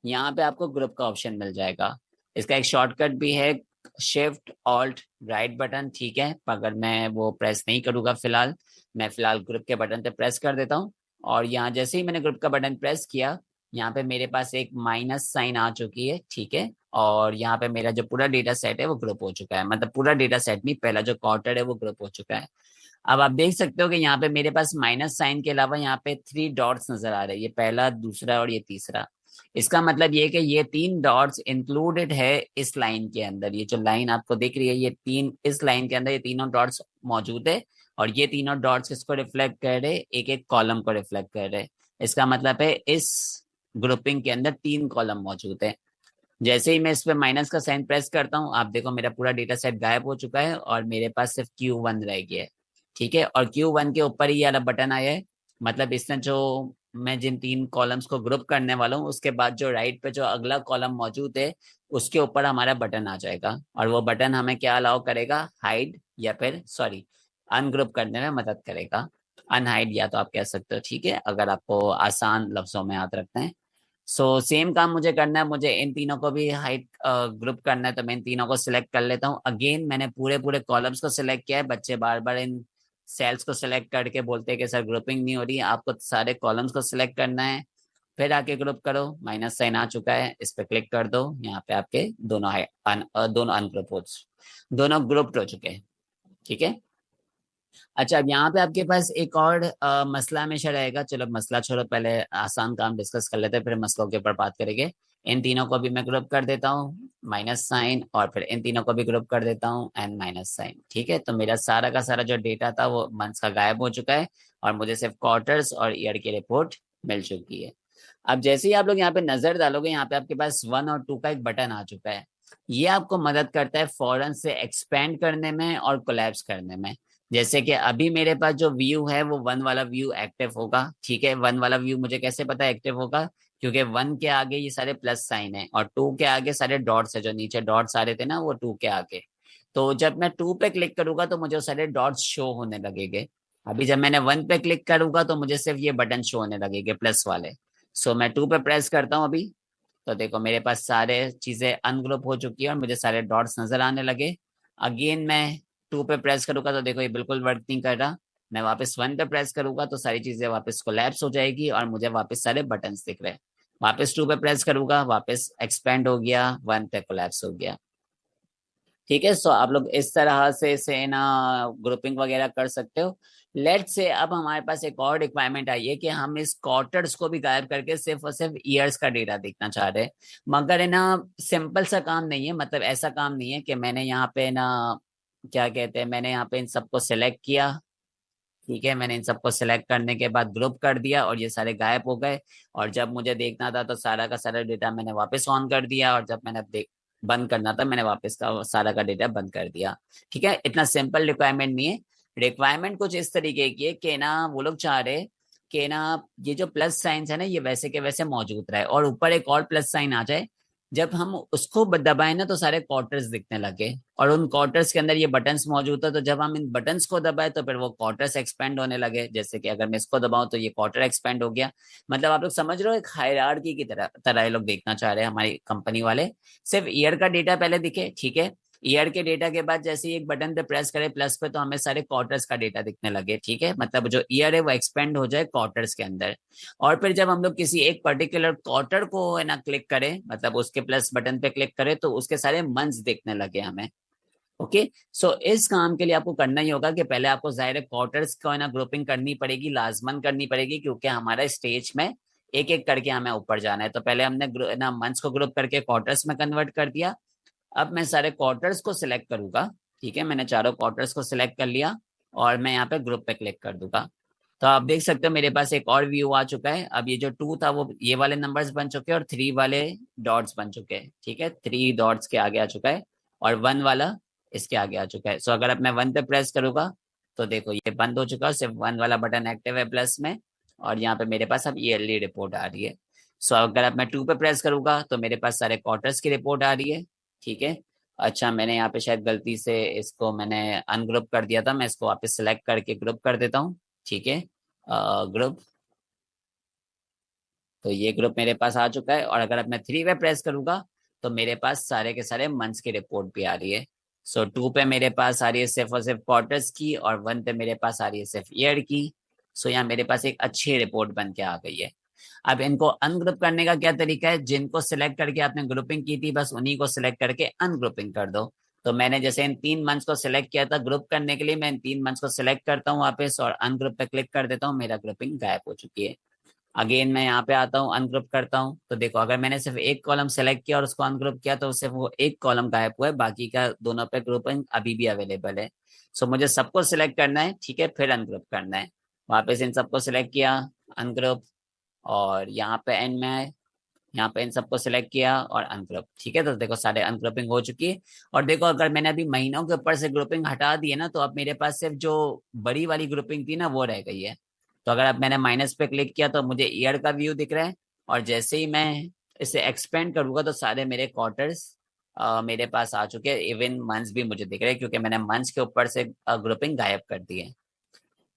यहाँ पे आपको ग्रुप का ऑप्शन मिल जाएगा। इसका एक शॉर्टकट भी है, शिफ्ट ऑल्ट राइट बटन। ठीक है, अगर मैं वो प्रेस नहीं करूंगा फिलहाल, मैं फिलहाल ग्रुप के बटन पे प्रेस कर देता हूँ। और यहाँ जैसे ही मैंने ग्रुप का बटन प्रेस किया, यहाँ पे मेरे पास एक माइनस साइन आ चुकी है। ठीक है, और यहाँ पे मेरा जो पूरा डेटा सेट है वो ग्रुप हो चुका है, मतलब पूरा डेटा सेट नहीं, पहला जो क्वार्टर है वो ग्रुप हो चुका है। अब आप देख सकते हो कि यहाँ पे मेरे पास माइनस साइन के अलावा यहाँ पे 3 डॉट्स नजर आ रहे हैं, ये पहला, दूसरा और ये तीसरा। इसका मतलब ये कि ये 3 डॉट्स इंक्लूडेड है इस लाइन के अंदर। ये जो लाइन आपको दिख रही है, ये तीन, इस लाइन के अंदर ये तीनों डॉट्स मौजूद है। और ये तीनों डॉट्स किसको रिफ्लेक्ट कर रहे हैं, एक एक कॉलम को रिफ्लेक्ट कर रहे हैं। इसका मतलब है इस ग्रुपिंग के अंदर 3 कॉलम मौजूद है। जैसे ही मैं इस पे माइनस का साइन प्रेस करता हूँ, आप देखो मेरा पूरा डेटा सेट गायब हो चुका है और मेरे पास सिर्फ Q1 रह गया है। ठीक है, और Q1 के ऊपर ही ये वाला बटन आया है, मतलब इसने जो मैं जिन 3 कॉलम्स को ग्रुप करने वाला हूँ उसके बाद जो राइट पे जो अगला कॉलम मौजूद है उसके ऊपर हमारा बटन आ जाएगा, और वो बटन हमें क्या अलाउ करेगा, हाइड या फिर सॉरी अनग्रुप करने में मदद करेगा। अनहाइड या तो आप कह सकते हो। ठीक है, अगर आपको आसान लफ्जों में याद रखना है। सेम काम मुझे करना है, मुझे इन तीनों को भी हाइड ग्रुप करना है, तो मैं इन तीनों को सिलेक्ट कर लेता हूँ। अगेन मैंने पूरे पूरे कॉलम्स को सिलेक्ट किया है, बच्चे बार बार इन सेल्स को सिलेक्ट करके बोलते हैं कि सर ग्रुपिंग नहीं हो रही, आपको सारे कॉलम्स को सिलेक्ट करना है, फिर आके ग्रुप करो। माइनस साइन आ चुका है, इस पे क्लिक कर दो, यहाँ पे आपके दोनों अनग्रुप हो, दोनों ग्रुप्ड हो चुके हैं। ठीक है, अच्छा अब यहाँ पे आपके पास एक और मसला हमेशा रहेगा। चलो मसला छोड़ो, पहले आसान काम डिस्कस कर लेते हैं, फिर मसलों के ऊपर बात करेंगे। इन तीनों को भी मैं ग्रुप कर देता हूँ, माइनस साइन, और फिर इन तीनों को भी ग्रुप कर देता हूँ एंड माइनस साइन। ठीक है, तो मेरा सारा का सारा जो डेटा था वो मंथ्स का गायब हो चुका है, और मुझे सिर्फ क्वार्टर्स और ईयर की रिपोर्ट मिल चुकी है। अब जैसे ही आप लोग यहाँ पे नजर डालोगे, यहाँ पे आपके पास 1 और 2 का एक बटन आ चुका है। ये आपको मदद करता है फौरन से एक्सपेंड करने में और कोलैप्स करने में। जैसे कि अभी मेरे पास जो व्यू है वो 1 वाला व्यू एक्टिव होगा। ठीक है, 1 वाला व्यू मुझे कैसे पता है एक्टिव होगा, क्योंकि 1 के आगे ये सारे प्लस साइन है और 2 के आगे सारे डॉट्स है, जो नीचे डॉट्स आ रहे थे ना वो 2 के आगे। तो जब मैं 2 पे क्लिक करूंगा तो मुझे वो सारे डॉट्स शो होने लगेंगे। अभी जब मैंने 1 पे क्लिक करूंगा तो मुझे सिर्फ ये बटन शो होने लगेंगे प्लस वाले। मैं 2 पे प्रेस करता हूँ अभी, तो देखो मेरे पास सारे चीजें अनग्रुप हो चुकी है और मुझे सारे डॉट्स नजर आने लगे। अगेन मैं 2 पे प्रेस करूंगा तो देखो ये बिल्कुल वर्क नहीं कर रहा। मैं वापस 1 पे प्रेस करूंगा तो सारी चीजें वापस कोलैप्स हो जाएगी और मुझे वापस सारे बटन्स दिख रहे हैं। वापस 2 पे प्रेस करूंगा, वापस एक्सपेंड हो गया, 1 पे कोलैप्स हो गया। ठीक है, सो आप लोग इस तरह से ना ग्रुपिंग वगैरह कर सकते हो। लेट से अब हमारे पास एक और रिक्वायरमेंट आई है कि हम इस क्वार्टर्स को भी गायब करके सिर्फ और सिर्फ ईयर्स का डेटा देखना चाह रहे हैं। मगर है ना, सिंपल सा काम नहीं है, मतलब ऐसा काम नहीं है कि मैंने यहाँ पे ना, क्या कहते हैं, मैंने यहाँ पे इन सबको सिलेक्ट किया। ठीक है, मैंने इन सबको सिलेक्ट करने के बाद ग्रुप कर दिया और ये सारे गायब हो गए। और जब मुझे देखना था तो सारा का सारा डेटा मैंने वापस ऑन कर दिया, और जब मैंने देख बंद करना था मैंने वापस का सारा का डेटा बंद कर दिया। ठीक है, इतना सिंपल रिक्वायरमेंट नहीं है। रिक्वायरमेंट कुछ इस तरीके की है कि ना वो लोग चाह रहे कि ना ये जो प्लस साइंस है ना ये वैसे के वैसे मौजूद रहे, और ऊपर एक और प्लस साइन आ जाए। जब हम उसको दबाए ना तो सारे क्वार्टर्स दिखने लगे, और उन क्वार्टर्स के अंदर ये बटन्स मौजूद है, तो जब हम इन बटन्स को दबाए तो फिर वो क्वार्टर्स एक्सपेंड होने लगे। जैसे कि अगर मैं इसको दबाऊं तो ये क्वार्टर एक्सपेंड हो गया। मतलब आप लोग समझ रहे हो, एक हायरार्की की तरह तरह ये लोग देखना चाह रहे हैं हमारी कंपनी वाले। सिर्फ ईयर का डेटा पहले दिखे, ठीक है। ईयर के डेटा के बाद जैसे ही एक बटन पे प्रेस करे प्लस पे, तो हमें सारे क्वार्टर्स का डेटा दिखने लगे। ठीक है, मतलब जो ईयर है वो एक्सपेंड हो जाए क्वार्टर्स के अंदर। और फिर जब हम लोग किसी एक पर्टिकुलर क्वार्टर को है ना क्लिक करें, मतलब उसके प्लस बटन पे क्लिक करें, तो उसके सारे मंथ्स दिखने लगे हमें। ओके, सो इस काम के लिए आपको करना ही होगा कि पहले आपको जाहिर है क्वार्टर्स को है ना ग्रुपिंग करनी पड़ेगी, लाजमन करनी पड़ेगी, क्योंकि हमारा स्टेज में एक एक करके हमें ऊपर जाना है। तो पहले हमने ना मंथ्स को ग्रुप करके क्वार्टर्स में कन्वर्ट कर दिया। अब मैं सारे क्वार्टर्स को सिलेक्ट करूंगा। ठीक है, मैंने चारों क्वार्टर्स को सिलेक्ट कर लिया और मैं यहाँ पे ग्रुप पे क्लिक कर दूंगा। तो आप देख सकते हो मेरे पास एक और व्यू आ चुका है। अब ये जो 2 था वो ये वाले नंबर्स बन चुके हैं, और 3 वाले डॉट्स बन चुके हैं। ठीक है, 3 डॉट्स के आगे आ चुका है, और 1 वाला इसके आगे आ चुका है। सो अगर अब मैं 1 पे प्रेस करूंगा तो देखो ये बंद हो चुका है, सिर्फ 1 वाला बटन एक्टिव है प्लस में। और यहाँ पे मेरे पास अब ईयरली रिपोर्ट आ रही है। सो अगर अब मैं 2 पे प्रेस करूंगा तो मेरे पास सारे क्वार्टर्स की रिपोर्ट आ रही है। ठीक है, अच्छा मैंने यहाँ पे शायद गलती से इसको मैंने अनग्रुप कर दिया था, मैं इसको वापस सिलेक्ट करके ग्रुप कर देता हूँ। ठीक है, ग्रुप, तो ये ग्रुप मेरे पास आ चुका है। और अगर अब मैं 3 पे प्रेस करूंगा तो मेरे पास सारे के सारे मंथ्स की रिपोर्ट भी आ रही है। सो 2 पे मेरे पास आ रही है सिर्फ और सिर्फ क्वार्टर्स की, और 1 पे मेरे पास आ रही है सिर्फ ईयर की। सो यहाँ मेरे पास एक अच्छी रिपोर्ट बन के आ गई है। अब इनको अनग्रुप करने का क्या तरीका है, जिनको सिलेक्ट करके आपने ग्रुपिंग की थी बस उन्हीं को सिलेक्ट करके अनग्रुपिंग कर दो। तो मैंने जैसे इन 3 मंथ्स को सिलेक्ट किया था ग्रुप करने के लिए, मैं इन 3 मंथ्स को सिलेक्ट करता हूँ वापस और अनग्रुप पे क्लिक कर देता हूँ, मेरा ग्रुपिंग गायब हो चुकी है। अगेन मैं यहाँ पे आता हूँ, अनग्रुप करता हूँ, तो देखो अगर मैंने सिर्फ एक कॉलम सेलेक्ट किया और उसको अनग्रुप किया तो सिर्फ वो एक कॉलम गायब हुआ है, बाकी का दोनों पे ग्रुपिंग अभी भी अवेलेबल है। सो मुझे सबको सिलेक्ट करना है, ठीक है, फिर अनग्रुप करना है। वापस इन सबको सिलेक्ट किया, अनग्रुप, और यहाँ पे एंड में आए, यहाँ पे इन सबको सिलेक्ट किया और अनग्रुप। ठीक है, तो देखो सारे अनग्रुपिंग हो चुकी है। और देखो अगर मैंने अभी महीनों के ऊपर से ग्रुपिंग हटा दी है ना, तो अब मेरे पास सिर्फ जो बड़ी वाली ग्रुपिंग थी ना वो रह गई है। तो अगर अब मैंने माइनस पे क्लिक किया तो मुझे ईयर का व्यू दिख रहा है, और जैसे ही मैं इसे एक्सपेंड करूंगा तो सारे मेरे क्वार्टर्स मेरे पास आ चुके हैं। इवन मंथ्स भी मुझे दिख रहे हैं, क्योंकि मैंने मंथ्स के ऊपर से ग्रुपिंग गायब कर दी है।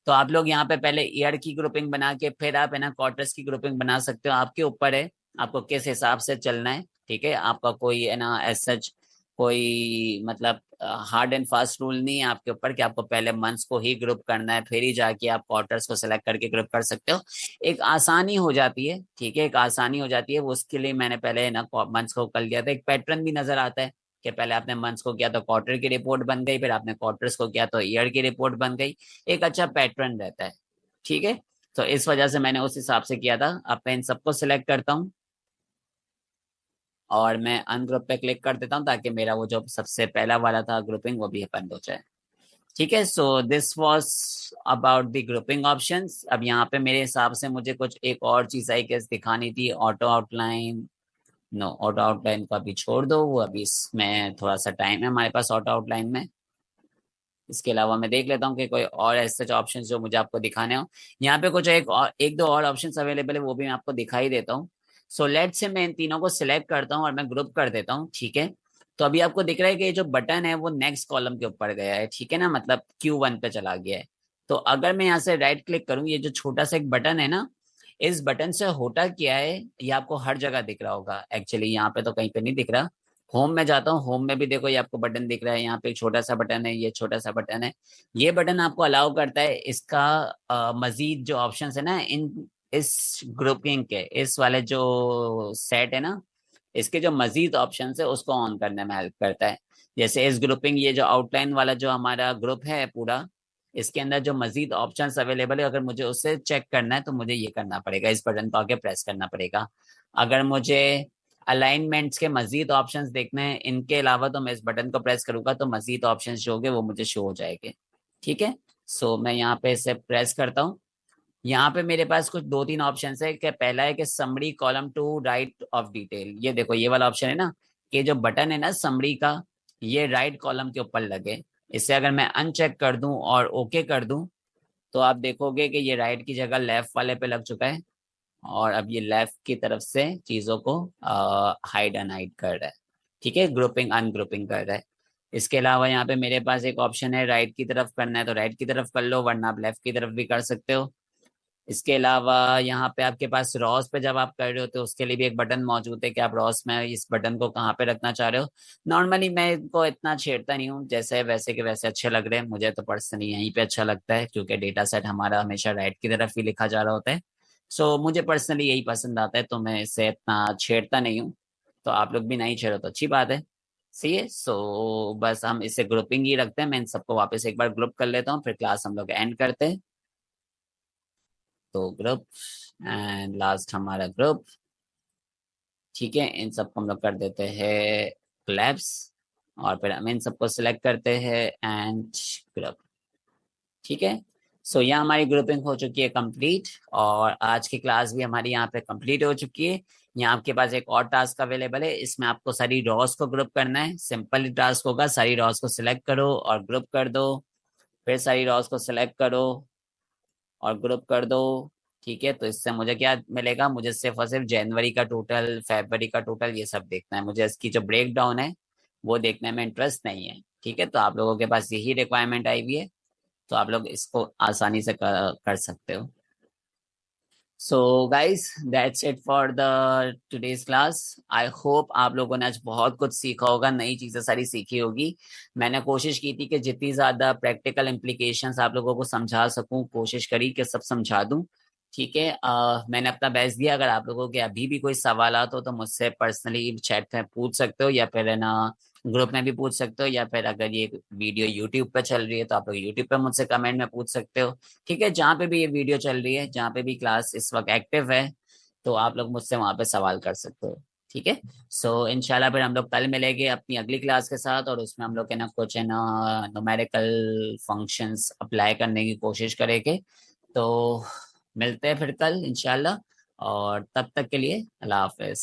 तो आप लोग यहाँ पे पहले ईयर की ग्रुपिंग बना के फिर आप है ना क्वार्टर्स की ग्रुपिंग बना सकते हो, आपके ऊपर है आपको किस हिसाब से चलना है। ठीक है, आपका कोई है ना एज सच कोई मतलब हार्ड एंड फास्ट रूल नहीं है आपके ऊपर कि आपको पहले मंथ्स को ही ग्रुप करना है फिर ही जाके आप क्वार्टर्स को सिलेक्ट करके ग्रुप कर सकते हो। एक आसानी हो जाती है, ठीक है, एक आसानी हो जाती है, वो उसके लिए मैंने पहले है ना मंथ्स को कर लिया था। एक पैटर्न भी नजर आता है कि पहले आपने मंथ्स को किया तो क्वार्टर की रिपोर्ट बन गई, फिर आपने क्वार्टर्स को किया तो ईयर की रिपोर्ट बन गई। एक अच्छा पैटर्न रहता है। ठीक है, तो इस वजह से मैंने उस हिसाब से किया था। अब मैं इन सबको सिलेक्ट करता हूँ और मैं अनग्रुप पे क्लिक कर देता हूँ, ताकि मेरा वो जो सबसे पहला वाला था ग्रुपिंग वो भी बंद हो जाए। ठीक है, so this was about the grouping options. अब यहाँ पे मेरे हिसाब से मुझे कुछ एक और चीज आई गेस दिखानी थी, auto outline. No, auto outline को अभी छोड़ दो, वो अभी इसमें थोड़ा सा टाइम है हमारे पास ऑटो आउटलाइन में। इसके अलावा मैं देख लेता हूँ कि कोई और ऐसे ऑप्शन जो मुझे आपको दिखाने हो। यहाँ पे कुछ एक दो और ऑप्शन अवेलेबल है, वो भी मैं आपको दिखाई देता हूँ। सो लेट से मैं इन तीनों को सिलेक्ट करता हूँ और मैं ग्रुप कर देता हूँ। ठीक है, तो अभी आपको दिख रहा है कि ये जो बटन है वो नेक्स्ट कॉलम के ऊपर गया है। ठीक है ना, मतलब Q1 पे चला गया है। तो अगर मैं यहाँ से राइट क्लिक करूँ, ये जो छोटा सा एक बटन है ना, इस बटन से होता क्या है ये आपको हर जगह दिख रहा होगा। एक्चुअली यहाँ पे तो कहीं पे नहीं दिख रहा, होम में जाता हूँ। होम में भी देखो ये आपको बटन दिख रहा है, यहाँ पे एक छोटा सा बटन है, ये छोटा सा बटन है। ये बटन आपको अलाउ करता है इसका मजीद जो ऑप्शंस है ना, इन इस ग्रुपिंग के इस वाले जो सेट है ना, इसके जो मजीद ऑप्शंस है उसको ऑन करने में हेल्प करता है। जैसे इस ग्रुपिंग, ये जो आउटलाइन वाला जो हमारा ग्रुप है पूरा, इसके अंदर जो मजीद ऑप्शंस अवेलेबल है, अगर मुझे उससे चेक करना है तो मुझे ये करना पड़ेगा, इस बटन को आके प्रेस करना पड़ेगा। अगर मुझे अलाइनमेंट्स के मजीद ऑप्शंस देखने हैं इनके अलावा, तो मैं इस बटन को प्रेस करूंगा तो मजीद ऑप्शंस जो होंगे वो मुझे शो हो जाएंगे। ठीक है, सो मैं यहाँ पे इसे प्रेस करता हूँ। यहाँ पे मेरे पास कुछ दो तीन ऑप्शन है कि पहला है कि summary column to right of detail. ये देखो ये वाला ऑप्शन है ना, कि जो बटन है ना समरी का, ये राइट कॉलम के ऊपर लगे। इसे अगर मैं अनचेक कर दूं और ओके कर दूं, तो आप देखोगे कि ये राइट की जगह लेफ्ट वाले पे लग चुका है, और अब ये लेफ्ट की तरफ से चीजों को हाइड अनहाइड कर रहा है। ठीक है, ग्रुपिंग अनग्रुपिंग कर रहा है। इसके अलावा यहाँ पे मेरे पास एक ऑप्शन है राइट की तरफ करना है तो राइट की तरफ कर लो, वरना आप लेफ्ट की तरफ भी कर सकते हो। इसके अलावा यहाँ पे आपके पास रॉस पे जब आप कर रहे हो तो उसके लिए भी एक बटन मौजूद है कि आप रॉस में इस बटन को कहाँ पे रखना चाह रहे हो। नॉर्मली मैं इनको इतना छेड़ता नहीं हूँ, जैसे वैसे के वैसे अच्छे लग रहे हैं मुझे, तो पर्सनली यहीं पे अच्छा लगता है क्योंकि डेटा सेट हमारा हमेशा राइट की तरफ ही लिखा जा रहा होता है। सो मुझे पर्सनली यही पसंद आता है, तो मैं इसे इतना छेड़ता नहीं हूँ। तो आप लोग भी नहीं छेड़ो तो अच्छी बात है। सही है, सो बस हम इसे ग्रुपिंग ही रखते हैं। मैं इन सबको वापस एक बार ग्रुप कर लेता हूँ, फिर क्लास हम लोग एंड करते हैं। तो ग्रुप एंड लास्ट हमारा ग्रुप। ठीक है, इन सबको हम लोग कर देते हैं क्लैप्स, और फिर हम इन सबको सिलेक्ट करते हैं एंड ग्रुप। ठीक है, सो यहाँ हमारी ग्रुपिंग हो चुकी है कंप्लीट, और आज की क्लास भी हमारी यहाँ पे कंप्लीट हो चुकी है। यहाँ आपके पास एक और टास्क अवेलेबल है, इसमें आपको सारी रॉस को ग्रुप करना है। सिंपल टास्क होगा, सारी रॉस को सिलेक्ट करो और ग्रुप कर दो, फिर सारी रॉस को सिलेक्ट करो और ग्रुप कर दो। ठीक है, तो इससे मुझे क्या मिलेगा, मुझे सिर्फ और सिर्फ जनवरी का टोटल, फरवरी का टोटल, ये सब देखना है मुझे। इसकी जो ब्रेक डाउन है वो देखने में इंटरेस्ट नहीं है। ठीक है, तो आप लोगों के पास यही रिक्वायरमेंट आई हुई है, तो आप लोग इसको आसानी से कर सकते हो। So guys, that's it for the today's class. I hope आप लोगों ने आज बहुत कुछ सीखा होगा, नई चीजें सारी सीखी होगी। मैंने कोशिश की थी कि जितनी ज्यादा प्रैक्टिकल इम्प्लीकेशंस आप लोगों को समझा सकूं, कोशिश करी कि सब समझा दूं। ठीक है, मैंने अपना बेस्ट दिया। अगर आप लोगों के अभी भी कोई सवाल हो तो मुझसे पर्सनली चैट में पूछ सकते हो, या फिर है ना ग्रुप में भी पूछ सकते हो, या फिर अगर ये वीडियो यूट्यूब पे चल रही है तो आप लोग यूट्यूब पे मुझसे कमेंट में पूछ सकते हो। ठीक है, जहाँ पे भी ये वीडियो चल रही है, जहाँ पे भी क्लास इस वक्त एक्टिव है, तो आप लोग मुझसे वहां पे सवाल कर सकते हो। ठीक है, सो इंशाल्लाह फिर हम लोग कल मिलेंगे अपनी अगली क्लास के साथ, और उसमें हम लोग है ना कुछ है ना न्यूमेरिकल फंक्शंस अप्लाई करने की कोशिश करेंगे। तो मिलते हैं फिर कल इंशाल्लाह, और तब तक के लिए अल्लाह हाफिज।